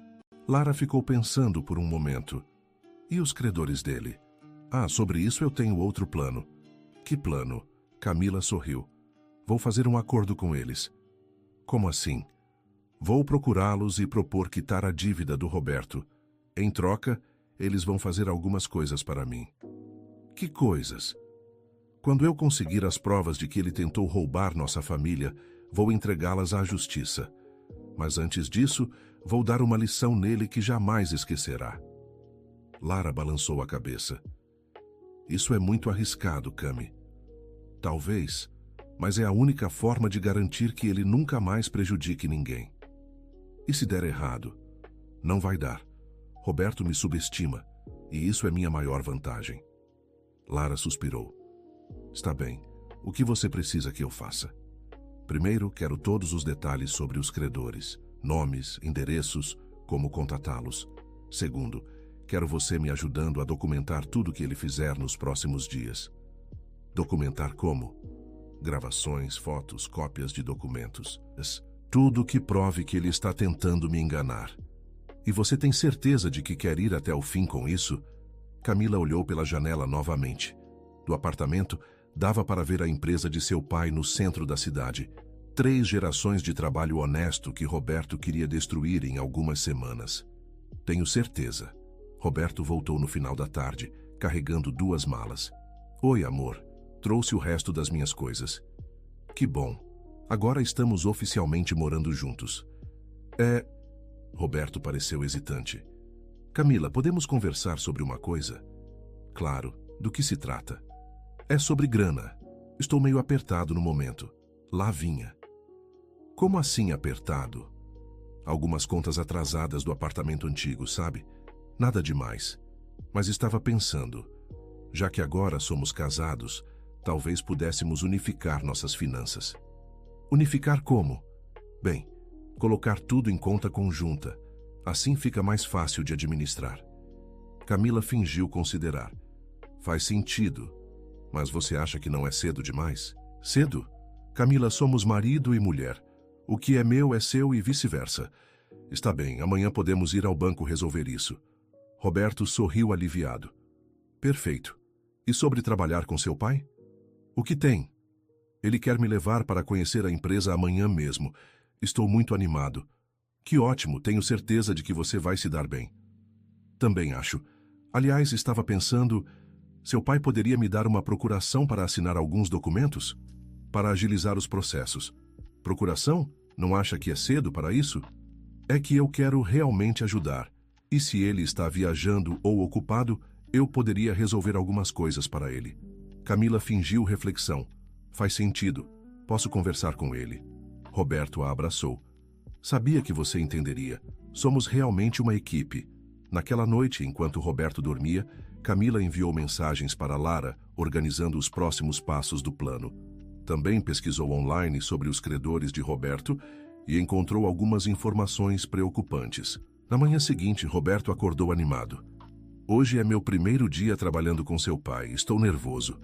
Speaker 1: Lara ficou pensando por um momento. E os credores dele? Ah, sobre isso eu tenho outro plano. Que plano? Camila sorriu. Vou fazer um acordo com eles. Como assim? Vou procurá-los e propor quitar a dívida do Roberto. Em troca, eles vão fazer algumas coisas para mim. Que coisas? Quando eu conseguir as provas de que ele tentou roubar nossa família, vou entregá-las à justiça. Mas antes disso, vou dar uma lição nele que jamais esquecerá. Lara balançou a cabeça. Isso é muito arriscado, Cami. Talvez, mas é a única forma de garantir que ele nunca mais prejudique ninguém. E se der errado? Não vai dar. Roberto me subestima, e isso é minha maior vantagem. Lara suspirou. Está bem. O que você precisa que eu faça? Primeiro, quero todos os detalhes sobre os credores, nomes, endereços, como contatá-los. Segundo, quero você me ajudando a documentar tudo o que ele fizer nos próximos dias. Documentar como? Gravações, fotos, cópias de documentos. Tudo que prove que ele está tentando me enganar. E você tem certeza de que quer ir até o fim com isso? Camila olhou pela janela novamente. Do apartamento, dava para ver a empresa de seu pai no centro da cidade. 3 gerações de trabalho honesto que Roberto queria destruir em algumas semanas. Tenho certeza. Roberto voltou no final da tarde, carregando 2 malas. Oi, amor. Trouxe o resto das minhas coisas. Que bom. Agora estamos oficialmente morando juntos. Roberto pareceu hesitante. Camila, podemos conversar sobre uma coisa? Claro. Do que se trata? É sobre grana. Estou meio apertado no momento. Lá vinha. Como assim apertado? Algumas contas atrasadas do apartamento antigo, sabe? Nada demais. Mas estava pensando, já que agora somos casados, talvez pudéssemos unificar nossas finanças. Unificar como? Bem, colocar tudo em conta conjunta. Assim fica mais fácil de administrar. Camila fingiu considerar. Faz sentido. Mas você acha que não é cedo demais? Cedo? Camila, somos marido e mulher. O que é meu é seu e vice-versa. Está bem, amanhã podemos ir ao banco resolver isso. Roberto sorriu aliviado. Perfeito. E sobre trabalhar com seu pai? O que tem? Ele quer me levar para conhecer a empresa amanhã mesmo. Estou muito animado. Que ótimo, tenho certeza de que você vai se dar bem. Também acho. Aliás, estava pensando... Seu pai poderia me dar uma procuração para assinar alguns documentos? Para agilizar os processos. Procuração? Não acha que é cedo para isso? É que eu quero realmente ajudar. E se ele está viajando ou ocupado, eu poderia resolver algumas coisas para ele. Camila fingiu reflexão. Faz sentido. Posso conversar com ele. Roberto a abraçou. Sabia que você entenderia. Somos realmente uma equipe. Naquela noite, enquanto Roberto dormia, Camila enviou mensagens para Lara, organizando os próximos passos do plano. Também pesquisou online sobre os credores de Roberto e encontrou algumas informações preocupantes. Na manhã seguinte, Roberto acordou animado. Hoje é meu primeiro dia trabalhando com seu pai. Estou nervoso.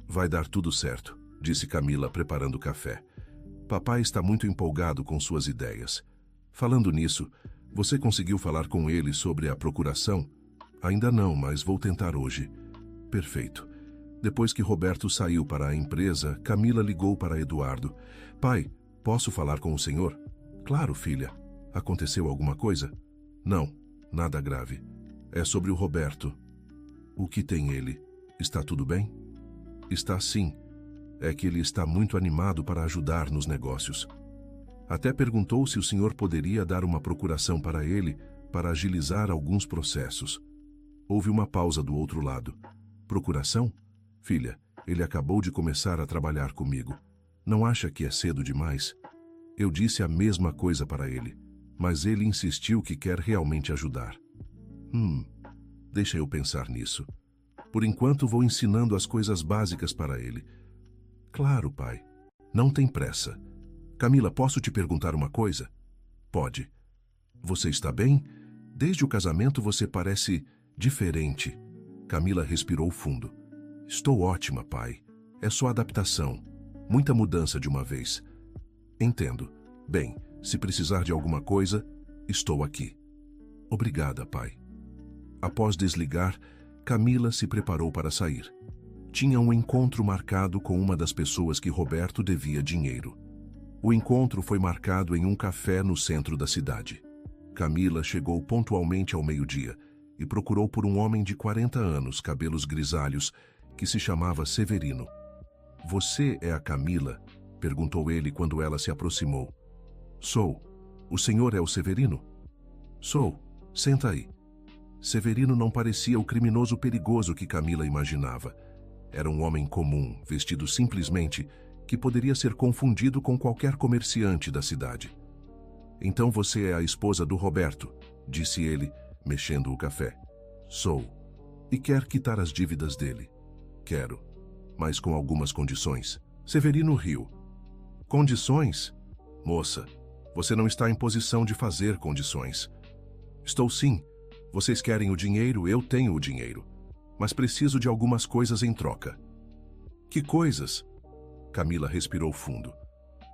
Speaker 1: Vai dar tudo certo, disse Camila, preparando o café. Papai está muito empolgado com suas ideias. Falando nisso, você conseguiu falar com ele sobre a procuração? Ainda não, mas vou tentar hoje. Perfeito. Depois que Roberto saiu para a empresa, Camila ligou para Eduardo. Pai, posso falar com o senhor? Claro, filha. Aconteceu alguma coisa? Não, nada grave. É sobre o Roberto. O que tem ele? Está tudo bem? Está sim. É que ele está muito animado para ajudar nos negócios. Até perguntou se o senhor poderia dar uma procuração para ele para agilizar alguns processos. Houve uma pausa do outro lado. Procuração? Filha, ele acabou de começar a trabalhar comigo. Não acha que é cedo demais? Eu disse a mesma coisa para ele, mas ele insistiu que quer realmente ajudar. Deixa eu pensar nisso. Por enquanto vou ensinando as coisas básicas para ele. Claro, pai. Não tem pressa. Camila, posso te perguntar uma coisa? Pode. Você está bem? Desde o casamento você parece diferente. Camila respirou fundo. Estou ótima, pai. É só adaptação. Muita mudança de uma vez. Entendo. Bem, se precisar de alguma coisa, estou aqui. Obrigada, pai. Após desligar, Camila se preparou para sair. Tinha um encontro marcado com uma das pessoas que Roberto devia dinheiro. O encontro foi marcado em um café no centro da cidade. Camila chegou pontualmente ao meio-dia e procurou por um homem de 40 anos, cabelos grisalhos, que se chamava Severino. Você é a Camila? Perguntou ele quando ela se aproximou. Sou. O senhor é o Severino? Sou. Senta aí. Severino não parecia o criminoso perigoso que Camila imaginava. Era um homem comum, vestido simplesmente, que poderia ser confundido com qualquer comerciante da cidade. Então você é a esposa do Roberto, disse ele, mexendo o café. Sou. E quer quitar as dívidas dele? Quero, mas com algumas condições. Severino riu. Condições? Moça, você não está em posição de fazer condições. Estou sim. Vocês querem o dinheiro, eu tenho o dinheiro. Mas preciso de algumas coisas em troca. Que coisas? Camila respirou fundo.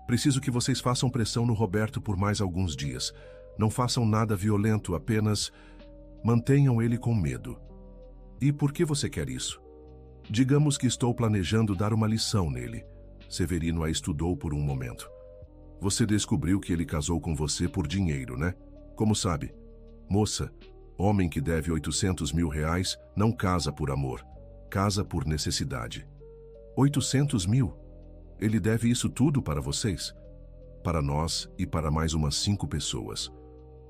Speaker 1: Preciso que vocês façam pressão no Roberto por mais alguns dias. Não façam nada violento, apenas mantenham ele com medo. E por que você quer isso? Digamos que estou planejando dar uma lição nele. Severino a estudou por um momento. Você descobriu que ele casou com você por dinheiro, né? Como sabe? Moça, homem que deve 800 mil reais não casa por amor. Casa por necessidade. 800 mil? Ele deve isso tudo para vocês? Para nós e para mais umas 5 pessoas.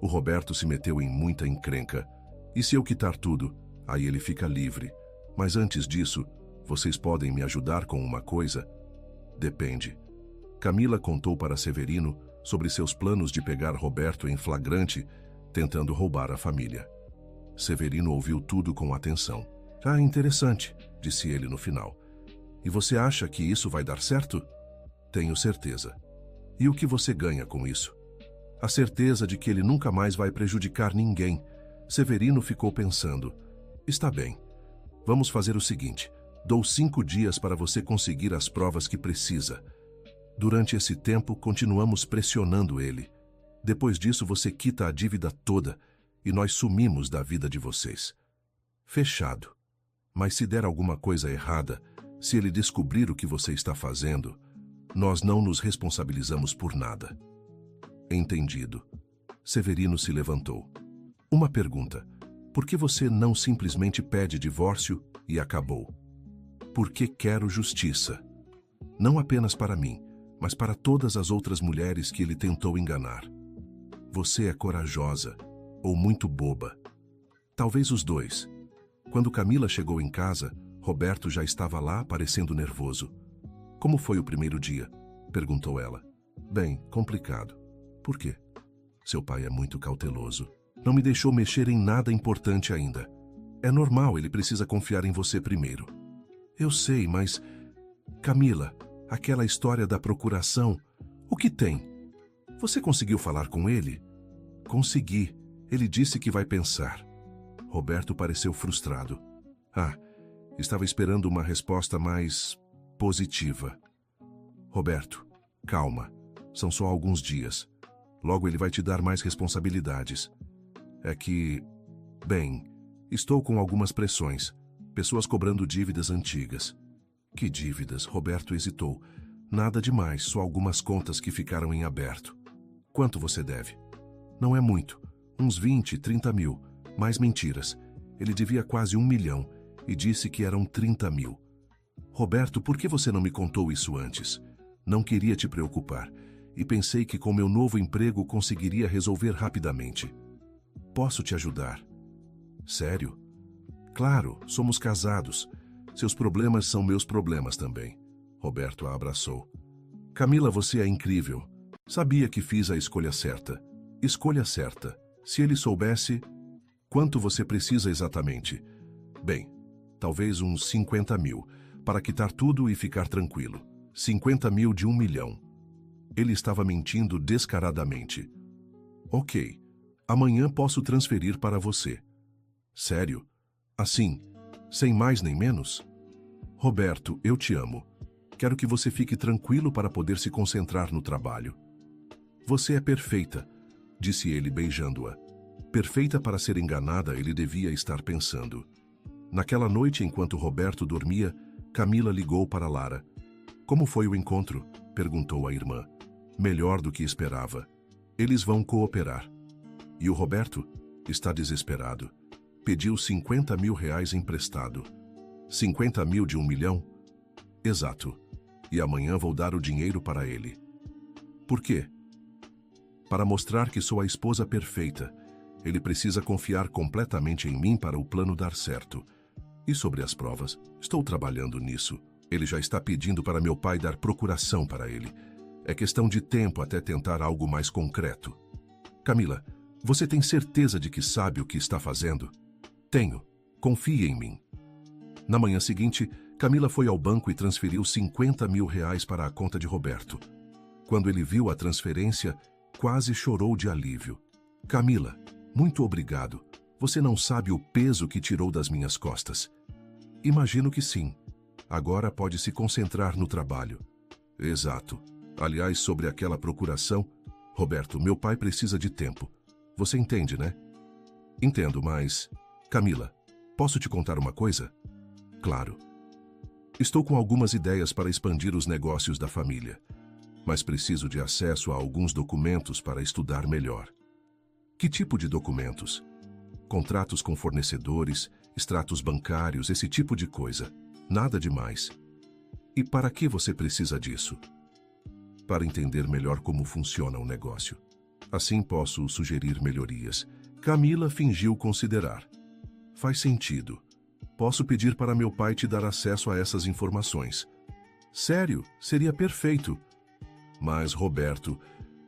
Speaker 1: O Roberto se meteu em muita encrenca. E se eu quitar tudo, aí ele fica livre. Mas antes disso, vocês podem me ajudar com uma coisa? Depende. Camila contou para Severino sobre seus planos de pegar Roberto em flagrante, tentando roubar a família. Severino ouviu tudo com atenção. Ah, interessante, disse ele no final. E você acha que isso vai dar certo? Tenho certeza. E o que você ganha com isso? A certeza de que ele nunca mais vai prejudicar ninguém. Severino ficou pensando. Está bem. Vamos fazer o seguinte. Dou 5 dias para você conseguir as provas que precisa. Durante esse tempo, continuamos pressionando ele. Depois disso, você quita a dívida toda e nós sumimos da vida de vocês. Fechado. Mas se der alguma coisa errada, se ele descobrir o que você está fazendo, nós não nos responsabilizamos por nada. Entendido. Severino se levantou. Uma pergunta. Por que você não simplesmente pede divórcio e acabou? Porque quero justiça. Não apenas para mim, mas para todas as outras mulheres que ele tentou enganar. Você é corajosa ou muito boba. Talvez os dois. Quando Camila chegou em casa, Roberto já estava lá, parecendo nervoso. Como foi o primeiro dia? Perguntou ela. Bem, complicado. Por quê? Seu pai é muito cauteloso. Não me deixou mexer em nada importante ainda. É normal, ele precisa confiar em você primeiro. Eu sei, mas... Camila, aquela história da procuração, o que tem? Você conseguiu falar com ele? Consegui. Ele disse que vai pensar. Roberto pareceu frustrado. Estava esperando uma resposta mais positiva. Roberto, calma. São só alguns dias. Logo ele vai te dar mais responsabilidades. É que... Bem, estou com algumas pressões. Pessoas cobrando dívidas antigas. Que dívidas? Roberto hesitou. Nada demais, só algumas contas que ficaram em aberto. Quanto você deve? Não é muito. Uns 20, 30 mil. Mais mentiras. Ele devia quase 1 milhão e disse que eram 30 mil. Roberto, por que você não me contou isso antes? Não queria te preocupar e pensei que com meu novo emprego conseguiria resolver rapidamente. Posso te ajudar? Sério? Claro, somos casados. Seus problemas são meus problemas também. Roberto a abraçou. Camila, você é incrível. Sabia que fiz a escolha certa. Escolha certa. Se ele soubesse... Quanto você precisa exatamente? Bem, talvez uns 50 mil, para quitar tudo e ficar tranquilo. 50 mil de 1 milhão. Ele estava mentindo descaradamente. Ok, amanhã posso transferir para você. Sério? Assim, sem mais nem menos? Roberto, eu te amo. Quero que você fique tranquilo para poder se concentrar no trabalho. Você é perfeita, disse ele beijando-a. Perfeita para ser enganada, ele devia estar pensando. Naquela noite, enquanto Roberto dormia, Camila ligou para Lara. Como foi o encontro? Perguntou a irmã. Melhor do que esperava. Eles vão cooperar. E o Roberto? Está desesperado. Pediu 50 mil reais emprestado. 50 mil de 1 milhão? Exato. E amanhã vou dar o dinheiro para ele. Por quê? Para mostrar que sou a esposa perfeita. Ele precisa confiar completamente em mim para o plano dar certo. E sobre as provas? Estou trabalhando nisso. Ele já está pedindo para meu pai dar procuração para ele. É questão de tempo até tentar algo mais concreto. Camila, você tem certeza de que sabe o que está fazendo? Tenho. Confie em mim. Na manhã seguinte, Camila foi ao banco e transferiu 50 mil reais para a conta de Roberto. Quando ele viu a transferência, quase chorou de alívio. Camila, muito obrigado. Você não sabe o peso que tirou das minhas costas. Imagino que sim. Agora pode se concentrar no trabalho. Exato. Aliás, sobre aquela procuração, Roberto, meu pai precisa de tempo. Você entende, né? Entendo, mas... Camila, posso te contar uma coisa? Claro. Estou com algumas ideias para expandir os negócios da família, mas preciso de acesso a alguns documentos para estudar melhor. Que tipo de documentos? Contratos com fornecedores, extratos bancários, esse tipo de coisa. Nada demais. E para que você precisa disso? Para entender melhor como funciona o negócio. Assim posso sugerir melhorias. Camila fingiu considerar. Faz sentido. Posso pedir para meu pai te dar acesso a essas informações. Sério, seria perfeito. Mas, Roberto,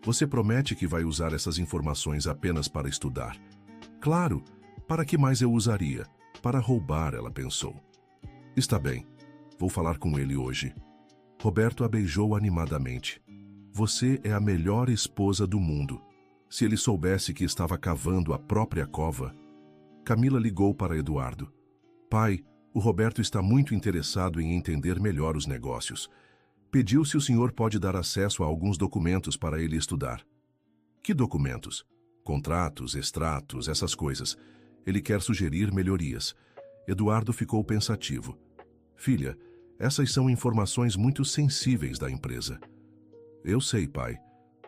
Speaker 1: você promete que vai usar essas informações apenas para estudar? Claro, para que mais eu usaria? Para roubar, ela pensou. Está bem, vou falar com ele hoje. Roberto a beijou animadamente. Você é a melhor esposa do mundo. Se ele soubesse que estava cavando a própria cova... Camila ligou para Eduardo. Pai, o Roberto está muito interessado em entender melhor os negócios. Pediu se o senhor pode dar acesso a alguns documentos para ele estudar. Que documentos? Contratos, extratos, essas coisas. Ele quer sugerir melhorias. Eduardo ficou pensativo. Filha, essas são informações muito sensíveis da empresa. Eu sei, pai,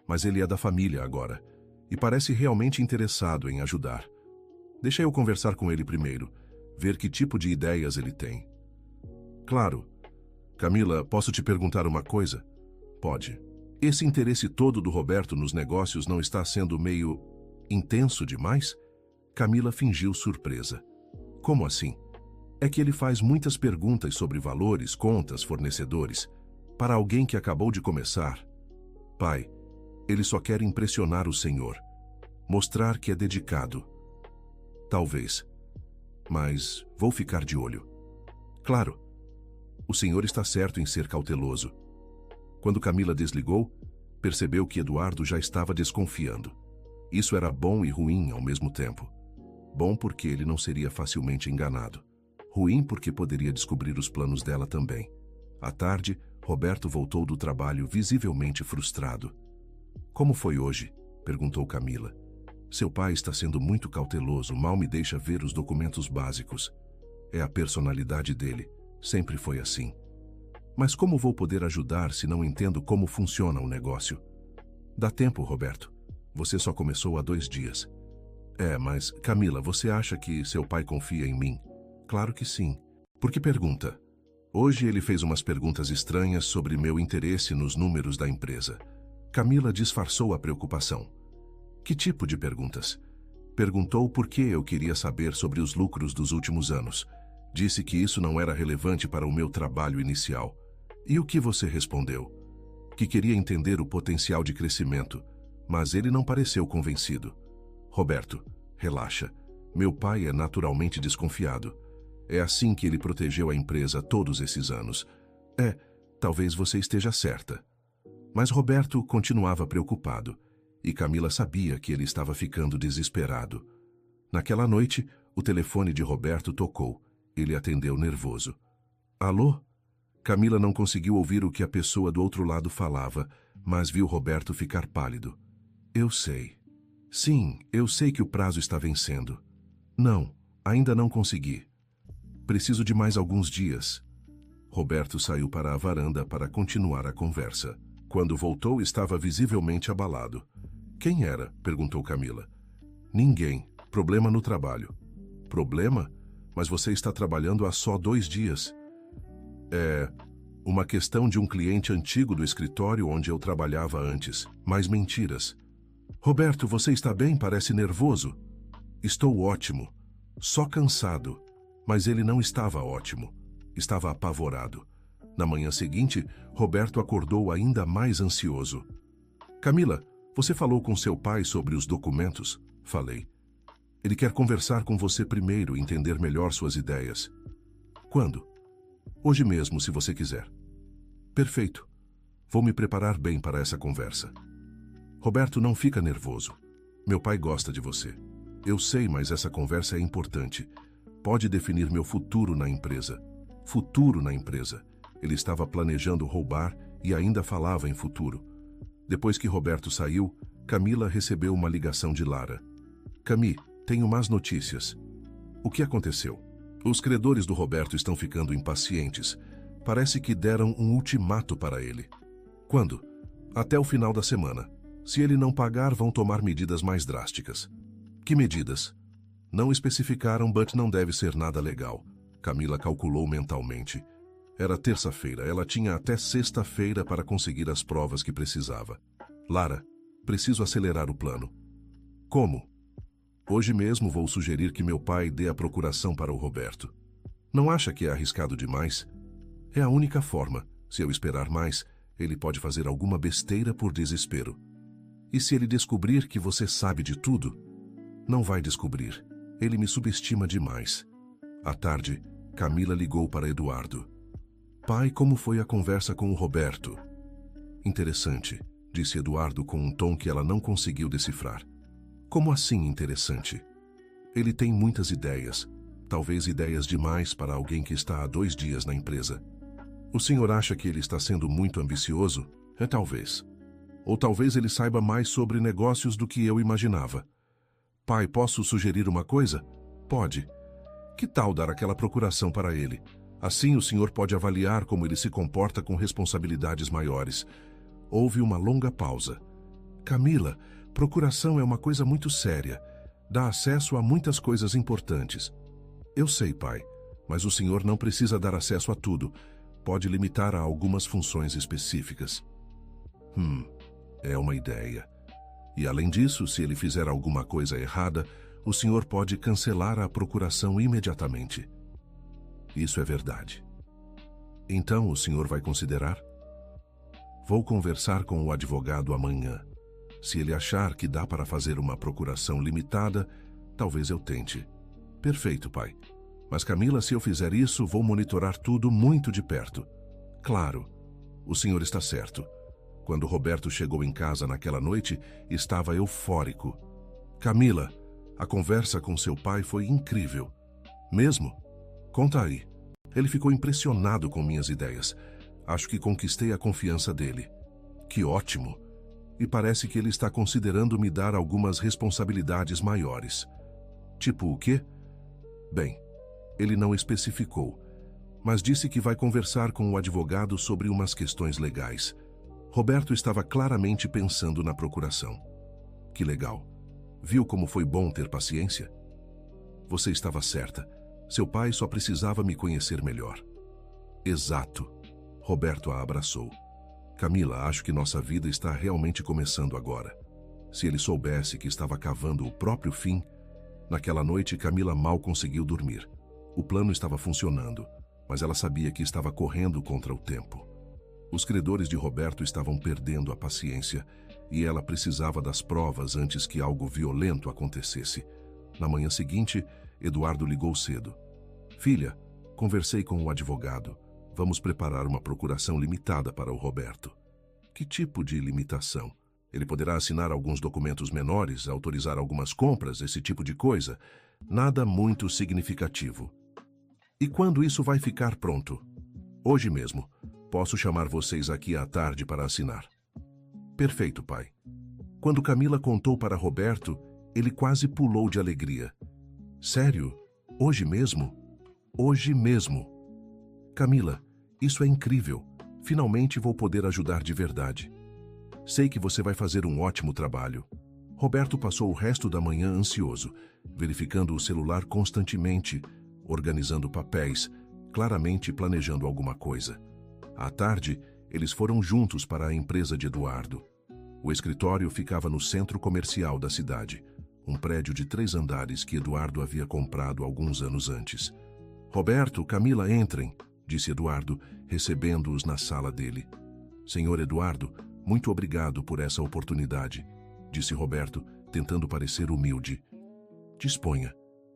Speaker 1: mas ele é da família agora e parece realmente interessado em ajudar. Deixa eu conversar com ele primeiro, ver que tipo de ideias ele tem. Claro. Camila, posso te perguntar uma coisa? Pode. Esse interesse todo do Roberto nos negócios não está sendo meio intenso demais? Camila fingiu surpresa. Como assim? É que ele faz muitas perguntas sobre valores, contas, fornecedores. Para alguém que acabou de começar. Pai, ele só quer impressionar o senhor. Mostrar que é dedicado. Talvez. Mas vou ficar de olho. Claro. O senhor está certo em ser cauteloso. Quando Camila desligou, percebeu que Eduardo já estava desconfiando. Isso era bom e ruim ao mesmo tempo. Bom porque ele não seria facilmente enganado. Ruim porque poderia descobrir os planos dela também. À tarde, Roberto voltou do trabalho visivelmente frustrado. Como foi hoje? Perguntou Camila. Seu pai está sendo muito cauteloso, mal me deixa ver os documentos básicos. É a personalidade dele. Sempre foi assim. Mas como vou poder ajudar se não entendo como funciona o negócio? Dá tempo, Roberto. Você só começou há 2 dias. Mas, Camila, você acha que seu pai confia em mim? Claro que sim. Por que pergunta? Hoje ele fez umas perguntas estranhas sobre meu interesse nos números da empresa. Camila disfarçou a preocupação. Que tipo de perguntas? Perguntou por que eu queria saber sobre os lucros dos últimos anos. Disse que isso não era relevante para o meu trabalho inicial. E o que você respondeu? Que queria entender o potencial de crescimento, mas ele não pareceu convencido. Roberto, relaxa. Meu pai é naturalmente desconfiado. É assim que ele protegeu a empresa todos esses anos. Talvez você esteja certa. Mas Roberto continuava preocupado, e Camila sabia que ele estava ficando desesperado. Naquela noite, o telefone de Roberto tocou. Ele atendeu nervoso. Alô? Camila não conseguiu ouvir o que a pessoa do outro lado falava, mas viu Roberto ficar pálido. Eu sei. Sim, eu sei que o prazo está vencendo. Não, ainda não consegui. Preciso de mais alguns dias. Roberto saiu para a varanda para continuar a conversa. Quando voltou, estava visivelmente abalado. Quem era? Perguntou Camila. Ninguém. Problema no trabalho. Problema? Mas você está trabalhando há só 2 dias. Uma questão de um cliente antigo do escritório onde eu trabalhava antes. Mais mentiras. Roberto, você está bem? Parece nervoso. Estou ótimo. Só cansado. Mas ele não estava ótimo. Estava apavorado. Na manhã seguinte, Roberto acordou ainda mais ansioso. Camila, você falou com seu pai sobre os documentos? Falei. Ele quer conversar com você primeiro e entender melhor suas ideias. Quando? Hoje mesmo, se você quiser. Perfeito. Vou me preparar bem para essa conversa. Roberto, não fica nervoso. Meu pai gosta de você. Eu sei, mas essa conversa é importante. Pode definir meu futuro na empresa. Futuro na empresa. Ele estava planejando roubar e ainda falava em futuro. Depois que Roberto saiu, Camila recebeu uma ligação de Lara. Cami, tenho más notícias. O que aconteceu? Os credores do Roberto estão ficando impacientes. Parece que deram um ultimato para ele. Quando? Até o final da semana. Se ele não pagar, vão tomar medidas mais drásticas. Que medidas? Não especificaram, but não deve ser nada legal. Camila calculou mentalmente. Era terça-feira, ela tinha até sexta-feira para conseguir as provas que precisava. Lara, preciso acelerar o plano. Como? Hoje mesmo vou sugerir que meu pai dê a procuração para o Roberto. Não acha que é arriscado demais? É a única forma. Se eu esperar mais, ele pode fazer alguma besteira por desespero. E se ele descobrir que você sabe de tudo? Não vai descobrir. Ele me subestima demais. À tarde, Camila ligou para Eduardo. Pai, como foi a conversa com o Roberto? Interessante, disse Eduardo com um tom que ela não conseguiu decifrar. Como assim interessante? Ele tem muitas ideias, talvez ideias demais para alguém que está há 2 dias na empresa. O senhor acha que ele está sendo muito ambicioso? Talvez. Ou talvez ele saiba mais sobre negócios do que eu imaginava. Pai, posso sugerir uma coisa? Pode. Que tal dar aquela procuração para ele? Assim o senhor pode avaliar como ele se comporta com responsabilidades maiores. Houve uma longa pausa. Camila, procuração é uma coisa muito séria. Dá acesso a muitas coisas importantes. Eu sei, pai, mas o senhor não precisa dar acesso a tudo. Pode limitar a algumas funções específicas. É uma ideia. E além disso, se ele fizer alguma coisa errada, o senhor pode cancelar a procuração imediatamente. Isso é verdade. Então o senhor vai considerar? Vou conversar com o advogado amanhã. Se ele achar que dá para fazer uma procuração limitada, talvez eu tente. Perfeito, pai. Mas Camila, se eu fizer isso, vou monitorar tudo muito de perto. Claro, o senhor está certo. Quando Roberto chegou em casa naquela noite, estava eufórico. Camila, a conversa com seu pai foi incrível. Mesmo? Conta aí. Ele ficou impressionado com minhas ideias. Acho que conquistei a confiança dele. Que ótimo! E parece que ele está considerando me dar algumas responsabilidades maiores. Tipo o quê? Bem, ele não especificou, mas disse que vai conversar com o advogado sobre umas questões legais. Roberto estava claramente pensando na procuração. Que legal. Viu como foi bom ter paciência? Você estava certa. Seu pai só precisava me conhecer melhor. Exato. Roberto a abraçou. Camila, acho que nossa vida está realmente começando agora. Se ele soubesse que estava cavando o próprio fim... Naquela noite, Camila mal conseguiu dormir. O plano estava funcionando, mas ela sabia que estava correndo contra o tempo. Os credores de Roberto estavam perdendo a paciência e ela precisava das provas antes que algo violento acontecesse. Na manhã seguinte, Eduardo ligou cedo. Filha, conversei com o advogado. Vamos preparar uma procuração limitada para o Roberto. Que tipo de limitação? Ele poderá assinar alguns documentos menores, autorizar algumas compras, esse tipo de coisa. Nada muito significativo. E quando isso vai ficar pronto? Hoje mesmo. Posso chamar vocês aqui à tarde para assinar. Perfeito, pai. Quando Camila contou para Roberto, ele quase pulou de alegria. Sério? Hoje mesmo? Hoje mesmo. Camila, isso é incrível. Finalmente vou poder ajudar de verdade. Sei que você vai fazer um ótimo trabalho. Roberto passou o resto da manhã ansioso, verificando o celular constantemente, organizando papéis, claramente planejando alguma coisa. À tarde, eles foram juntos para a empresa de Eduardo. O escritório ficava no centro comercial da cidade, um prédio de 3 andares que Eduardo havia comprado alguns anos antes. Roberto, Camila, entrem, disse Eduardo, recebendo-os na sala dele. Senhor Eduardo, muito obrigado por essa oportunidade, disse Roberto, tentando parecer humilde. Disponha,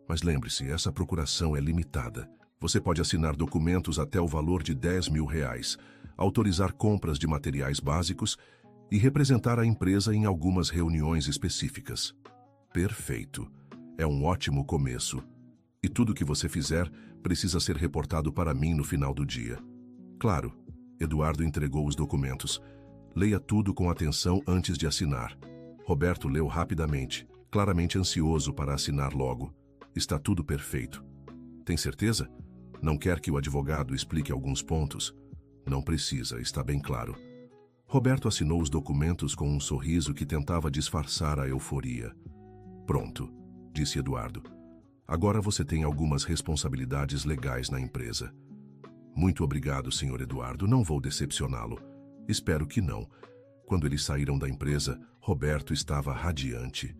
Speaker 1: mas lembre-se, essa procuração é limitada. Você pode assinar documentos até o valor de R$ 10.000, autorizar compras de materiais básicos e representar a empresa em algumas reuniões específicas. Perfeito. É um ótimo começo. E tudo que você fizer precisa ser reportado para mim no final do dia. Claro. Eduardo entregou os documentos. Leia tudo com atenção antes de assinar. Roberto leu rapidamente, claramente ansioso para assinar logo. Está tudo perfeito. Tem certeza? Não quer que o advogado explique alguns pontos? Não precisa, está bem claro. Roberto assinou os documentos com um sorriso que tentava disfarçar a euforia. Pronto, disse Eduardo. Agora você tem algumas responsabilidades legais na empresa. Muito obrigado, senhor Eduardo. Não vou decepcioná-lo. Espero que não. Quando eles saíram da empresa, Roberto estava radiante.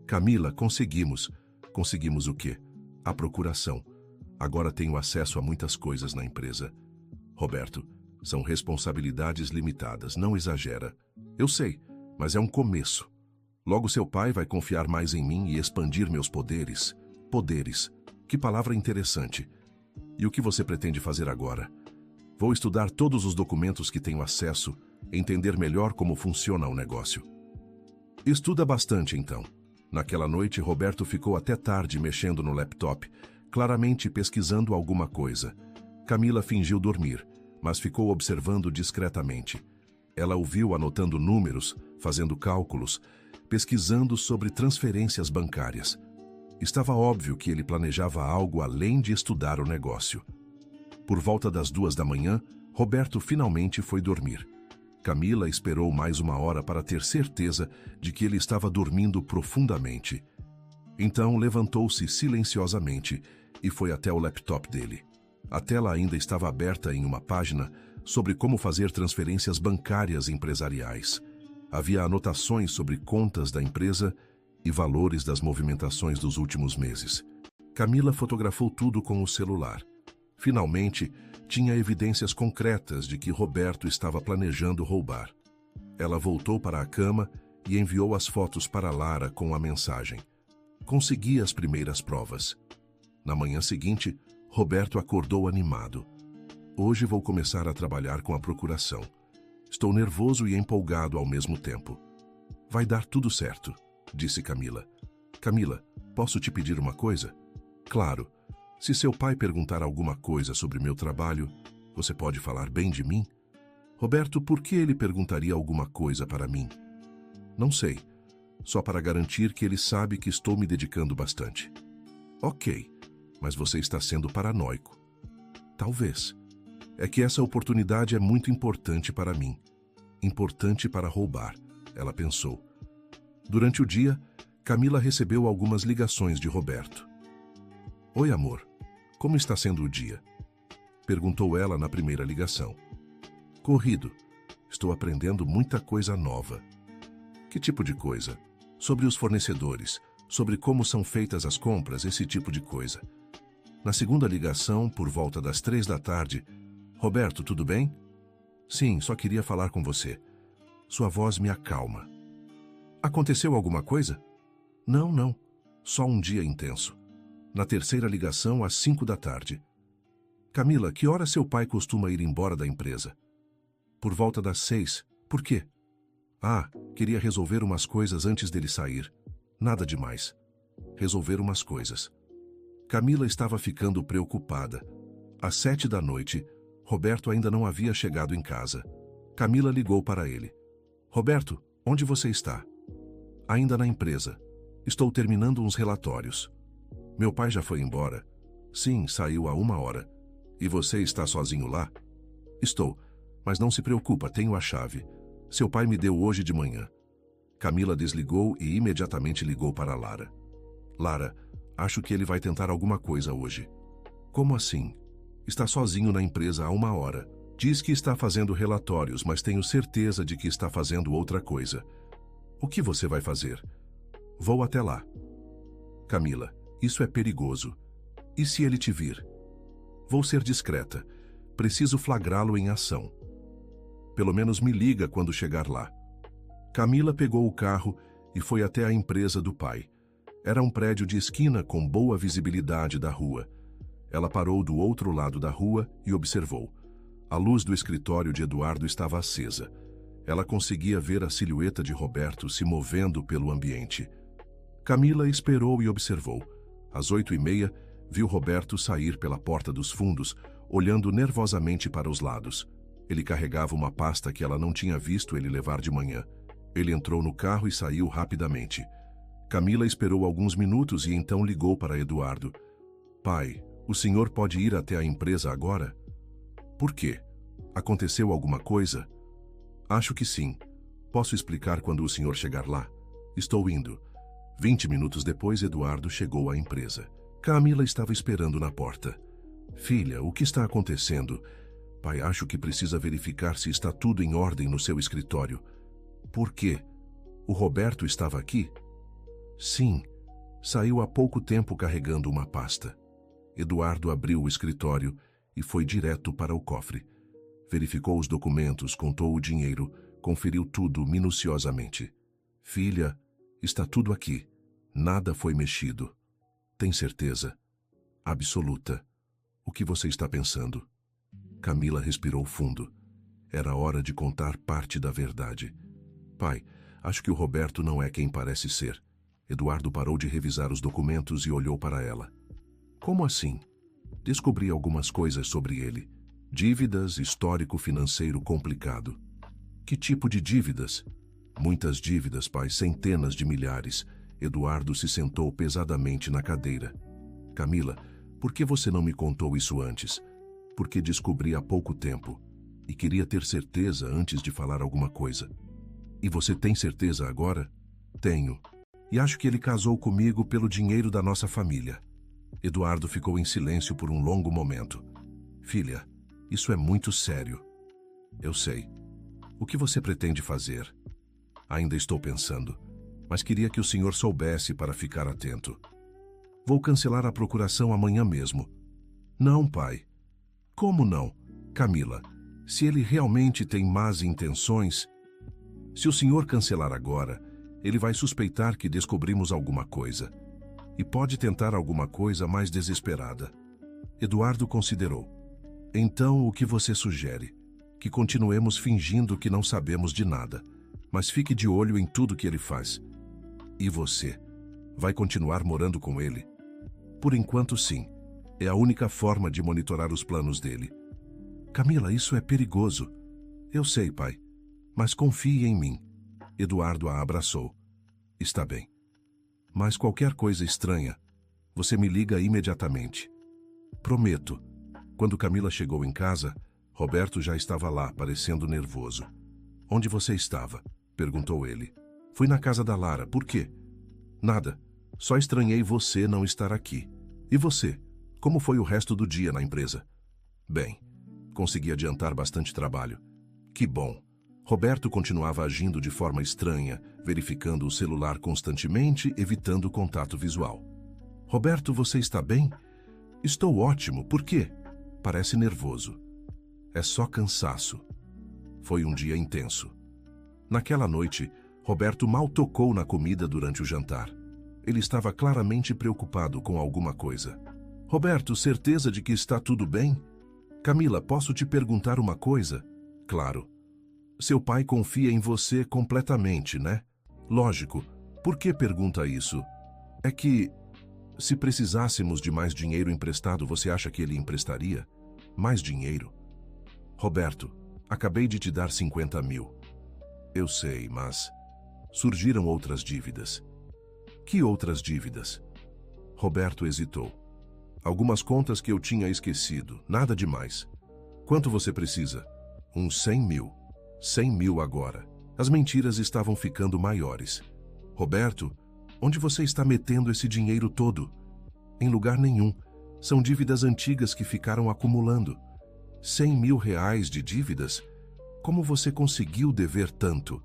Speaker 1: Camila, conseguimos. Conseguimos o quê? A procuração. Agora tenho acesso a muitas coisas na empresa. Roberto, são responsabilidades limitadas, não exagera. Eu sei, mas é um começo. Logo seu pai vai confiar mais em mim e expandir meus poderes. Poderes. Que palavra interessante. E o que você pretende fazer agora? Vou estudar todos os documentos que tenho acesso, entender melhor como funciona o negócio. Estuda bastante, então. Naquela noite, Roberto ficou até tarde mexendo no laptop, claramente pesquisando alguma coisa. Camila fingiu dormir, mas ficou observando discretamente. Ela o viu anotando números, fazendo cálculos, pesquisando sobre transferências bancárias. Estava óbvio que ele planejava algo além de estudar o negócio. Por volta das 2 da manhã, Roberto finalmente foi dormir. Camila esperou mais 1 hora para ter certeza de que ele estava dormindo profundamente. Então levantou-se silenciosamente e foi até o laptop dele. A tela ainda estava aberta em uma página sobre como fazer transferências bancárias empresariais. Havia anotações sobre contas da empresa e valores das movimentações dos últimos meses. Camila fotografou tudo com o celular. Finalmente, tinha evidências concretas de que Roberto estava planejando roubar. Ela voltou para a cama e enviou as fotos para Lara com a mensagem. Consegui as primeiras provas. Na manhã seguinte, Roberto acordou animado. Hoje vou começar a trabalhar com a procuração. Estou nervoso e empolgado ao mesmo tempo. Vai dar tudo certo, disse Camila. Camila, posso te pedir uma coisa? Claro. Se seu pai perguntar alguma coisa sobre meu trabalho, você pode falar bem de mim? Roberto, por que ele perguntaria alguma coisa para mim? Não sei. Só para garantir que ele sabe que estou me dedicando bastante. Ok, mas você está sendo paranoico. Talvez. É que essa oportunidade é muito importante para mim. Importante para roubar, ela pensou. Durante o dia, Camila recebeu algumas ligações de Roberto. Oi, amor. Como está sendo o dia? Perguntou ela na primeira ligação. Corrido. Estou aprendendo muita coisa nova. Que tipo de coisa? Sobre os fornecedores, sobre como são feitas as compras, esse tipo de coisa. Na segunda ligação, por volta das 3 da tarde, Roberto, tudo bem? Sim, só queria falar com você. Sua voz me acalma. Aconteceu alguma coisa? Não, não. Só um dia intenso. Na terceira ligação, às 5 da tarde. Camila, que hora seu pai costuma ir embora da empresa? Por volta das 6. Por quê? Ah, queria resolver umas coisas antes dele sair. Nada demais. Resolver umas coisas. Camila estava ficando preocupada. Às 7 da noite, Roberto ainda não havia chegado em casa. Camila ligou para ele. Roberto, onde você está? Ainda na empresa. Estou terminando uns relatórios. Meu pai já foi embora? Sim, saiu há 1 hora. E você está sozinho lá? Estou, mas não se preocupa, tenho a chave. Seu pai me deu hoje de manhã. Camila desligou e imediatamente ligou para Lara. Lara, acho que ele vai tentar alguma coisa hoje. Como assim? Está sozinho na empresa há 1 hora. Diz que está fazendo relatórios, mas tenho certeza de que está fazendo outra coisa. O que você vai fazer? Vou até lá. Camila, isso é perigoso. E se ele te vir? Vou ser discreta. Preciso flagrá-lo em ação. Pelo menos me liga quando chegar lá. Camila pegou o carro e foi até a empresa do pai. Era um prédio de esquina com boa visibilidade da rua. Ela parou do outro lado da rua e observou. A luz do escritório de Eduardo estava acesa. Ela conseguia ver a silhueta de Roberto se movendo pelo ambiente. Camila esperou e observou. Às 8h30, viu Roberto sair pela porta dos fundos, olhando nervosamente para os lados. Ele carregava uma pasta que ela não tinha visto ele levar de manhã. Ele entrou no carro e saiu rapidamente. Camila esperou alguns minutos e então ligou para Eduardo. Pai, o senhor pode ir até a empresa agora? Por quê? Aconteceu alguma coisa? Acho que sim. Posso explicar quando o senhor chegar lá? Estou indo. 20 minutos depois, Eduardo chegou à empresa. Camila estava esperando na porta. Filha, o que está acontecendo? Pai, acho que precisa verificar se está tudo em ordem no seu escritório. Por quê? O Roberto estava aqui? Sim. Saiu há pouco tempo carregando uma pasta. Eduardo abriu o escritório e foi direto para o cofre. Verificou os documentos, contou o dinheiro, conferiu tudo minuciosamente. Filha, está tudo aqui. Nada foi mexido. Tem certeza? Absoluta. O que você está pensando? Camila respirou fundo. Era hora de contar parte da verdade. Pai, acho que o Roberto não é quem parece ser. Eduardo parou de revisar os documentos e olhou para ela. Como assim? Descobri algumas coisas sobre ele. Dívidas, histórico financeiro complicado. Que tipo de dívidas? Muitas dívidas, pai, centenas de milhares. Eduardo se sentou pesadamente na cadeira. Camila, por que você não me contou isso antes? Porque descobri há pouco tempo. E queria ter certeza antes de falar alguma coisa. E você tem certeza agora? Tenho. E acho que ele casou comigo pelo dinheiro da nossa família. Eduardo ficou em silêncio por um longo momento. Filha, isso é muito sério. Eu sei. O que você pretende fazer? Ainda estou pensando, mas queria que o senhor soubesse para ficar atento. Vou cancelar a procuração amanhã mesmo. Não, pai. Como não? Camila, se ele realmente tem más intenções, se o senhor cancelar agora, ele vai suspeitar que descobrimos alguma coisa. E pode tentar alguma coisa mais desesperada. Eduardo considerou. Então, o que você sugere? Que continuemos fingindo que não sabemos de nada, mas fique de olho em tudo que ele faz. E você? Vai continuar morando com ele? Por enquanto, sim. É a única forma de monitorar os planos dele. Camila, isso é perigoso. Eu sei, pai. Mas confie em mim. Eduardo a abraçou. Está bem. Mas qualquer coisa estranha, você me liga imediatamente. Prometo. Quando Camila chegou em casa, Roberto já estava lá, parecendo nervoso. Onde você estava? Perguntou ele. Fui na casa da Lara. Por quê? Nada. Só estranhei você não estar aqui. E você? Como foi o resto do dia na empresa? Bem, consegui adiantar bastante trabalho. Que bom. Roberto continuava agindo de forma estranha, verificando o celular constantemente, evitando contato visual. Roberto, você está bem? Estou ótimo. Por quê? Parece nervoso. É só cansaço. Foi um dia intenso. Naquela noite, Roberto mal tocou na comida durante o jantar. Ele estava claramente preocupado com alguma coisa. Roberto, certeza de que está tudo bem? Camila, posso te perguntar uma coisa? Claro. Seu pai confia em você completamente, né? Lógico. Por que pergunta isso? É que, se precisássemos de mais dinheiro emprestado, você acha que ele emprestaria? Mais dinheiro? Roberto, acabei de te dar 50 mil. Eu sei, mas surgiram outras dívidas. Que outras dívidas? Roberto hesitou. Algumas contas que eu tinha esquecido, nada demais. Quanto você precisa? Uns 100 mil. 100 mil agora. As mentiras estavam ficando maiores. Roberto, onde você está metendo esse dinheiro todo? Em lugar nenhum. São dívidas antigas que ficaram acumulando. 100 mil reais de dívidas? Como você conseguiu dever tanto?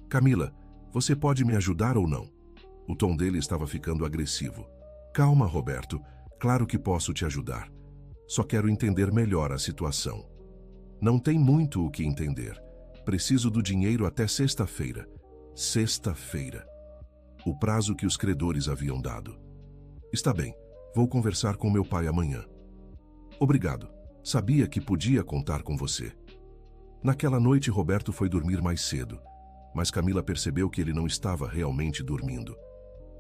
Speaker 1: Camila, você pode me ajudar ou não? O tom dele estava ficando agressivo. Calma, Roberto. Claro que posso te ajudar. Só quero entender melhor a situação. Não tem muito o que entender. Preciso do dinheiro até sexta-feira. Sexta-feira. O prazo que os credores haviam dado. Está bem. Vou conversar com meu pai amanhã. Obrigado. Sabia que podia contar com você. Naquela noite, Roberto foi dormir mais cedo, mas Camila percebeu que ele não estava realmente dormindo.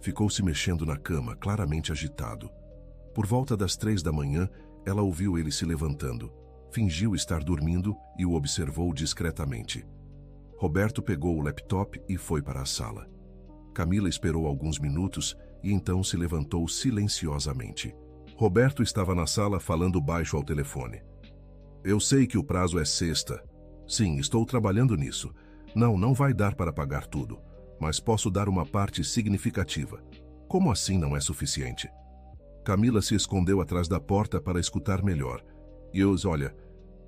Speaker 1: Ficou se mexendo na cama, claramente agitado. Por volta das 3 da manhã, ela ouviu ele se levantando. Fingiu estar dormindo e o observou discretamente. Roberto pegou o laptop e foi para a sala. Camila esperou alguns minutos e então se levantou silenciosamente. Roberto estava na sala falando baixo ao telefone. Eu sei que o prazo é sexta. Sim, estou trabalhando nisso. Não vai dar para pagar tudo, mas posso dar uma parte significativa. Como assim não é suficiente? Camila se escondeu atrás da porta para escutar melhor. Olha,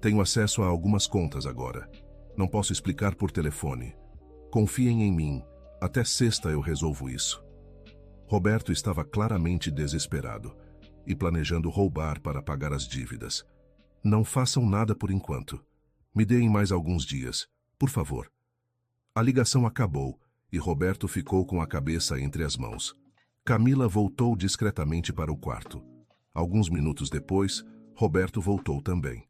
Speaker 1: tenho acesso a algumas contas agora. Não posso explicar por telefone. Confiem em mim. Até sexta eu resolvo isso. Roberto estava claramente desesperado e planejando roubar para pagar as dívidas. Não façam nada por enquanto. Me deem mais alguns dias, por favor. A ligação acabou e Roberto ficou com a cabeça entre as mãos. Camila voltou discretamente para o quarto. Alguns minutos depois, Roberto voltou também.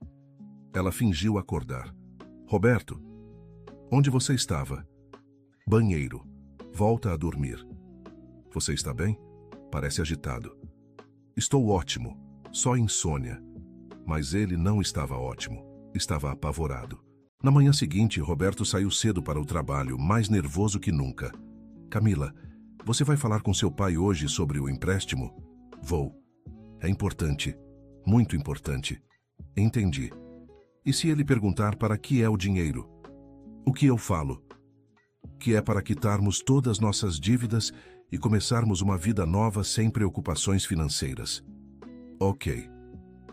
Speaker 1: Ela fingiu acordar. Roberto, onde você estava? Banheiro. Volta a dormir. Você está bem? Parece agitado. Estou ótimo, só insônia. Mas ele não estava ótimo, estava apavorado. Na manhã seguinte, Roberto saiu cedo para o trabalho, mais nervoso que nunca. Camila, você vai falar com seu pai hoje sobre o empréstimo? Vou. É importante, muito importante. Entendi. E se ele perguntar para que é o dinheiro? O que eu falo? Que é para quitarmos todas nossas dívidas e começarmos uma vida nova sem preocupações financeiras. Ok.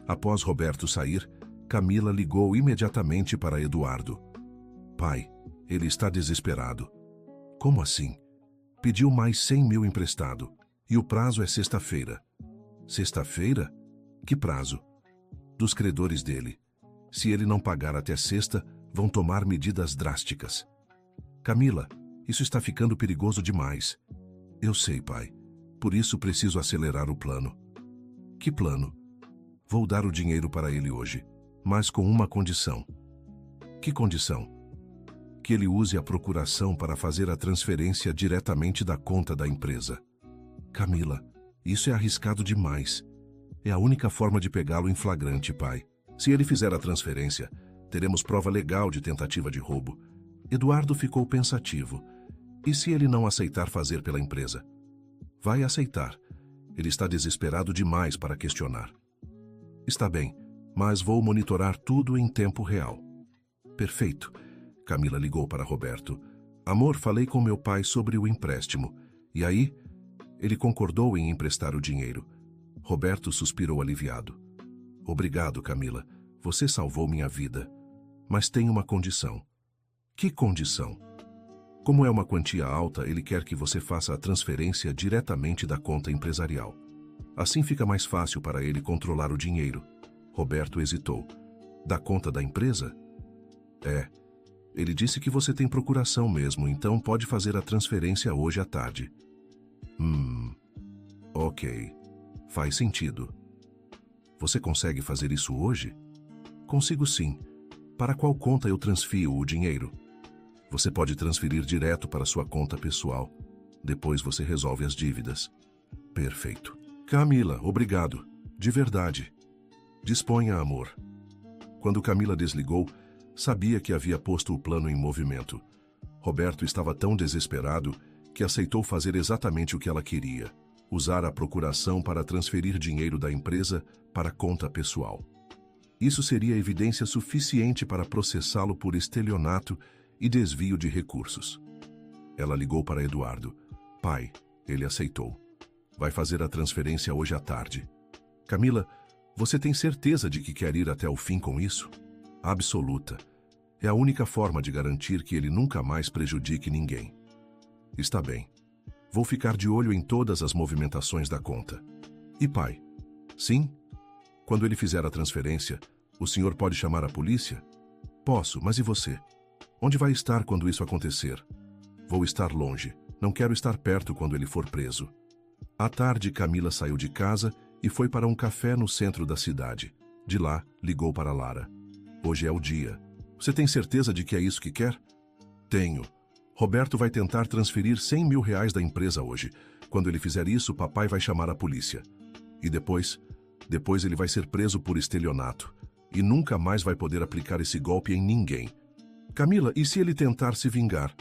Speaker 1: Após Roberto sair, Camila ligou imediatamente para Eduardo. Pai, ele está desesperado. Como assim? Pediu mais 100 mil emprestado e o prazo é sexta-feira. Sexta-feira? Que prazo? Dos credores dele. Se ele não pagar até sexta, vão tomar medidas drásticas. Camila, isso está ficando perigoso demais. Eu sei, pai. Por isso preciso acelerar o plano. Que plano? Vou dar o dinheiro para ele hoje, mas com uma condição. Que condição? Que ele use a procuração para fazer a transferência diretamente da conta da empresa. Camila, isso é arriscado demais. É a única forma de pegá-lo em flagrante, pai. Se ele fizer a transferência, teremos prova legal de tentativa de roubo. Eduardo ficou pensativo. E se ele não aceitar fazer pela empresa? Vai aceitar. Ele está desesperado demais para questionar. Está bem, mas vou monitorar tudo em tempo real. Perfeito. Camila ligou para Roberto. Amor, falei com meu pai sobre o empréstimo. E aí? Ele concordou em emprestar o dinheiro. Roberto suspirou aliviado. Obrigado, Camila. Você salvou minha vida. Mas tem uma condição. Que condição? Como é uma quantia alta, ele quer que você faça a transferência diretamente da conta empresarial. Assim fica mais fácil para ele controlar o dinheiro. Roberto hesitou. Da conta da empresa? É. Ele disse que você tem procuração mesmo, então pode fazer a transferência hoje à tarde. Ok. Faz sentido. Você consegue fazer isso hoje? Consigo sim. Para qual conta eu transfiro o dinheiro? Você pode transferir direto para sua conta pessoal. Depois você resolve as dívidas. Perfeito. Camila, obrigado. De verdade. Disponha, amor. Quando Camila desligou, sabia que havia posto o plano em movimento. Roberto estava tão desesperado que aceitou fazer exatamente o que ela queria: usar a procuração para transferir dinheiro da empresa para a conta pessoal. Isso seria evidência suficiente para processá-lo por estelionato e desvio de recursos. Ela ligou para Eduardo. Pai, ele aceitou. Vai fazer a transferência hoje à tarde. Camila, você tem certeza de que quer ir até o fim com isso? Absoluta. É a única forma de garantir que ele nunca mais prejudique ninguém. Está bem. Vou ficar de olho em todas as movimentações da conta. E pai? Sim? Quando ele fizer a transferência, o senhor pode chamar a polícia? Posso, mas e você? Onde vai estar quando isso acontecer? Vou estar longe. Não quero estar perto quando ele for preso. À tarde, Camila saiu de casa e foi para um café no centro da cidade. De lá, ligou para Lara. Hoje é o dia. Você tem certeza de que é isso que quer? Tenho. Roberto vai tentar transferir R$100 mil da empresa hoje. Quando ele fizer isso, papai vai chamar a polícia. E depois ele vai ser preso por estelionato. E nunca mais vai poder aplicar esse golpe em ninguém. Camila, e se ele tentar se vingar?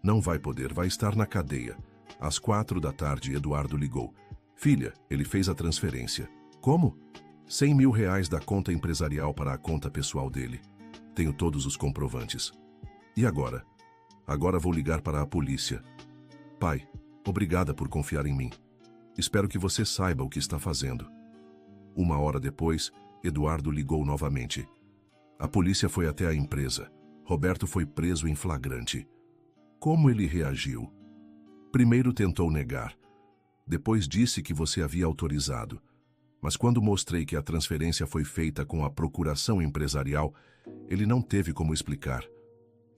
Speaker 1: Não vai poder, vai estar na cadeia. Às 4 da tarde, Eduardo ligou. Filha, ele fez a transferência. Como? R$100 mil da conta empresarial para a conta pessoal dele. Tenho todos os comprovantes. E agora? Agora vou ligar para a polícia. Pai, obrigada por confiar em mim. Espero que você saiba o que está fazendo. 1 hora depois, Eduardo ligou novamente. A polícia foi até a empresa. Roberto foi preso em flagrante. Como ele reagiu? Primeiro tentou negar. Depois disse que você havia autorizado. Mas quando mostrei que a transferência foi feita com a procuração empresarial, ele não teve como explicar.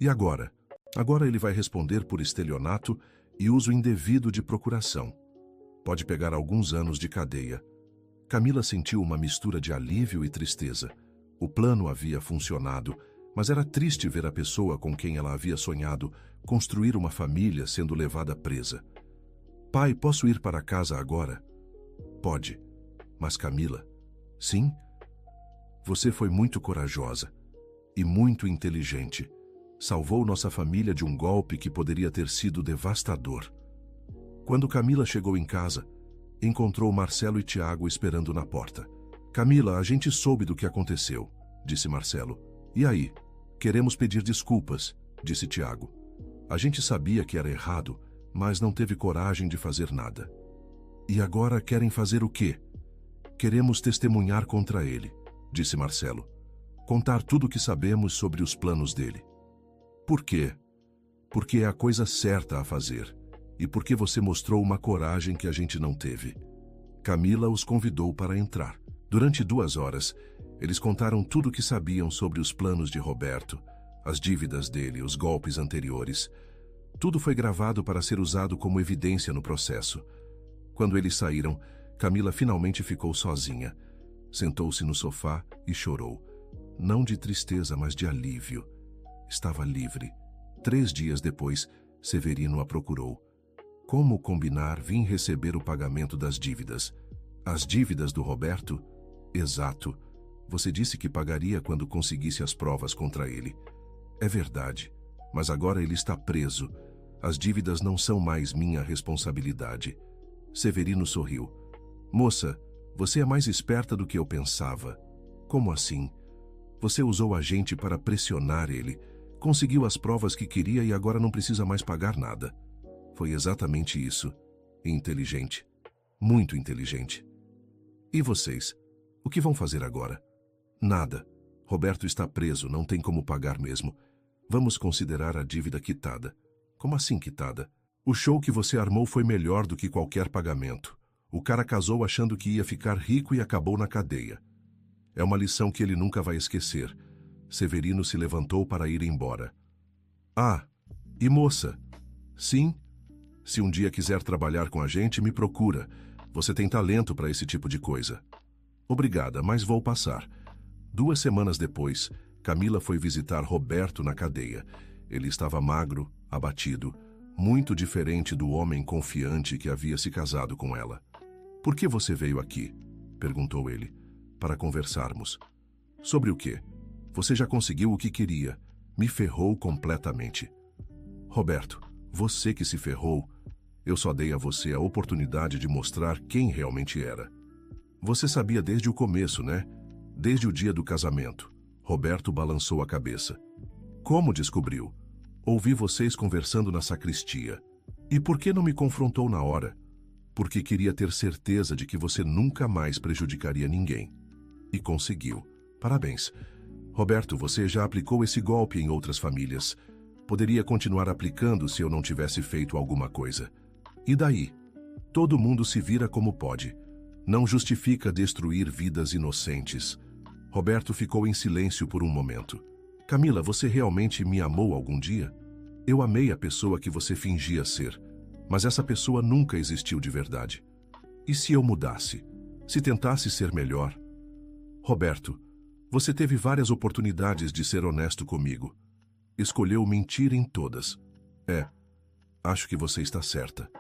Speaker 1: E agora? Agora ele vai responder por estelionato e uso indevido de procuração. Pode pegar alguns anos de cadeia. Camila sentiu uma mistura de alívio e tristeza. O plano havia funcionado, mas era triste ver a pessoa com quem ela havia sonhado construir uma família sendo levada presa. Pai, posso ir para casa agora? Pode. Mas Camila, sim? Você foi muito corajosa e muito inteligente. Salvou nossa família de um golpe que poderia ter sido devastador. Quando Camila chegou em casa, encontrou Marcelo e Tiago esperando na porta. Camila, a gente soube do que aconteceu, disse Marcelo. E aí? Queremos pedir desculpas, disse Tiago. A gente sabia que era errado, mas não teve coragem de fazer nada. E agora querem fazer o quê? Queremos testemunhar contra ele, disse Marcelo. Contar tudo o que sabemos sobre os planos dele. Por quê? Porque é a coisa certa a fazer. E porque você mostrou uma coragem que a gente não teve. Camila os convidou para entrar. Durante 2 horas, eles contaram tudo o que sabiam sobre os planos de Roberto, as dívidas dele, os golpes anteriores. Tudo foi gravado para ser usado como evidência no processo. Quando eles saíram, Camila finalmente ficou sozinha. Sentou-se no sofá e chorou. Não de tristeza, mas de alívio. Estava livre. 3 dias depois, Severino a procurou. Como combinar, vim receber o pagamento das dívidas. As dívidas do Roberto? Exato. Você disse que pagaria quando conseguisse as provas contra ele. É verdade, mas agora ele está preso. As dívidas não são mais minha responsabilidade. Severino sorriu. Moça, você é mais esperta do que eu pensava. Como assim? Você usou a gente para pressionar ele, conseguiu as provas que queria e agora não precisa mais pagar nada. Foi exatamente isso. Inteligente. Muito inteligente. E vocês? O que vão fazer agora? Nada. Roberto está preso, não tem como pagar mesmo. Vamos considerar a dívida quitada. Como assim quitada? O show que você armou foi melhor do que qualquer pagamento. O cara casou achando que ia ficar rico e acabou na cadeia. É uma lição que ele nunca vai esquecer. Severino se levantou para ir embora. Ah, e moça? Sim? Se um dia quiser trabalhar com a gente, me procura. Você tem talento para esse tipo de coisa. Obrigada, mas vou passar. 2 semanas depois, Camila foi visitar Roberto na cadeia. Ele estava magro, abatido, muito diferente do homem confiante que havia se casado com ela. Por que você veio aqui? Perguntou ele. Para conversarmos. Sobre o quê? Você já conseguiu o que queria. Me ferrou completamente. Roberto, você que se ferrou. Eu só dei a você a oportunidade de mostrar quem realmente era. Você sabia desde o começo, né? Desde o dia do casamento. Roberto balançou a cabeça. Como descobriu? Ouvi vocês conversando na sacristia. E por que não me confrontou na hora? Porque queria ter certeza de que você nunca mais prejudicaria ninguém. E conseguiu. Parabéns. Roberto, você já aplicou esse golpe em outras famílias. Poderia continuar aplicando se eu não tivesse feito alguma coisa. E daí? Todo mundo se vira como pode. Não justifica destruir vidas inocentes. Roberto ficou em silêncio por um momento. Camila, você realmente me amou algum dia? Eu amei a pessoa que você fingia ser, mas essa pessoa nunca existiu de verdade. E se eu mudasse? Se tentasse ser melhor? Roberto, você teve várias oportunidades de ser honesto comigo. Escolheu mentir em todas. Acho que você está certa.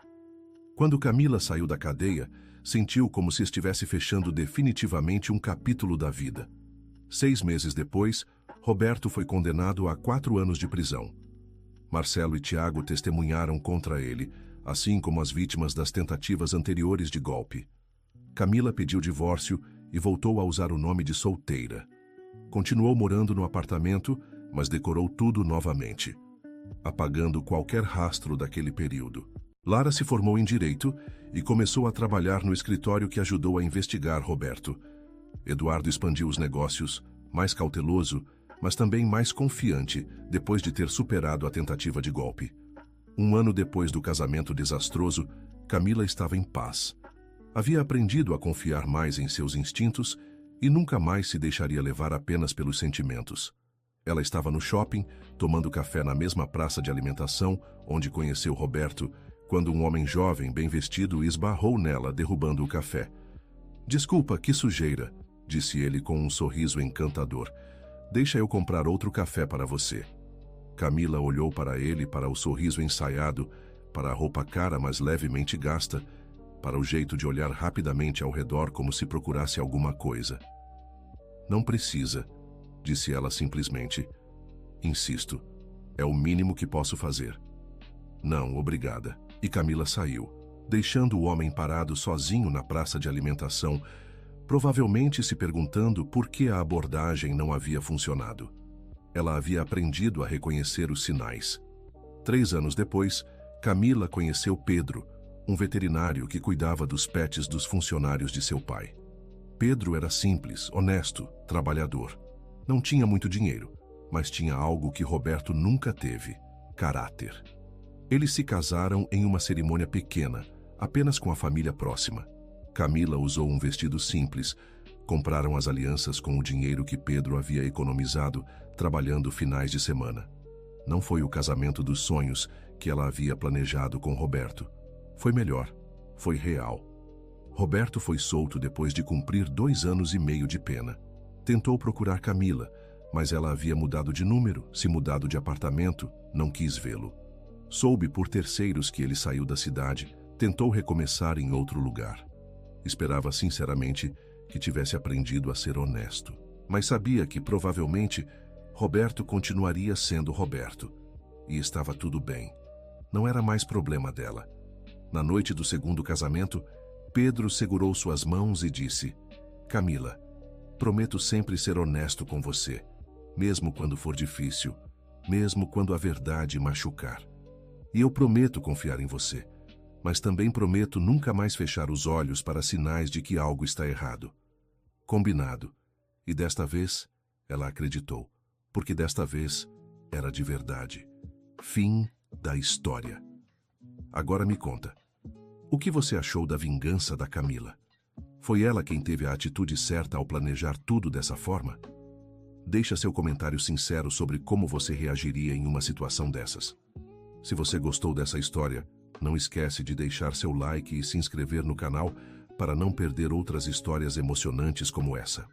Speaker 1: Quando Camila saiu da cadeia, sentiu como se estivesse fechando definitivamente um capítulo da vida. 6 meses depois, Roberto foi condenado a 4 anos de prisão. Marcelo e Tiago testemunharam contra ele, assim como as vítimas das tentativas anteriores de golpe. Camila pediu divórcio e voltou a usar o nome de solteira. Continuou morando no apartamento, mas decorou tudo novamente, apagando qualquer rastro daquele período. Lara se formou em Direito e começou a trabalhar no escritório que ajudou a investigar Roberto. Eduardo expandiu os negócios, mais cauteloso, mas também mais confiante, depois de ter superado a tentativa de golpe. 1 ano depois do casamento desastroso, Camila estava em paz. Havia aprendido a confiar mais em seus instintos e nunca mais se deixaria levar apenas pelos sentimentos. Ela estava no shopping, tomando café na mesma praça de alimentação onde conheceu Roberto, quando um homem jovem, bem vestido, esbarrou nela, derrubando o café. Desculpa, que sujeira, disse ele com um sorriso encantador. Deixa eu comprar outro café para você. Camila olhou para ele, para o sorriso ensaiado, para a roupa cara, mas levemente gasta, para o jeito de olhar rapidamente ao redor como se procurasse alguma coisa. Não precisa, disse ela simplesmente. Insisto, é o mínimo que posso fazer. Não, obrigada. E Camila saiu, deixando o homem parado sozinho na praça de alimentação, provavelmente se perguntando por que a abordagem não havia funcionado. Ela havia aprendido a reconhecer os sinais. 3 anos depois, Camila conheceu Pedro, um veterinário que cuidava dos pets dos funcionários de seu pai. Pedro era simples, honesto, trabalhador. Não tinha muito dinheiro, mas tinha algo que Roberto nunca teve: caráter. Eles se casaram em uma cerimônia pequena, apenas com a família próxima. Camila usou um vestido simples. Compraram as alianças com o dinheiro que Pedro havia economizado, trabalhando finais de semana. Não foi o casamento dos sonhos que ela havia planejado com Roberto. Foi melhor. Foi real. Roberto foi solto depois de cumprir 2 anos e meio de pena. Tentou procurar Camila, mas ela havia mudado de número, se mudado de apartamento, não quis vê-lo. Soube por terceiros que ele saiu da cidade, tentou recomeçar em outro lugar. Esperava sinceramente que tivesse aprendido a ser honesto, mas sabia que provavelmente Roberto continuaria sendo Roberto. E estava tudo bem. Não era mais problema dela. Na noite do 2º casamento, Pedro segurou suas mãos e disse: Camila, Prometo sempre ser honesto com você, mesmo quando for difícil, mesmo quando a verdade machucar. E eu prometo confiar em você, mas também prometo nunca mais fechar os olhos para sinais de que algo está errado. Combinado. E desta vez, ela acreditou, porque desta vez era de verdade. Fim da história. Agora me conta, o que você achou da vingança da Camila? Foi ela quem teve a atitude certa ao planejar tudo dessa forma? Deixa seu comentário sincero sobre como você reagiria em uma situação dessas. Se você gostou dessa história, não esquece de deixar seu like e se inscrever no canal para não perder outras histórias emocionantes como essa.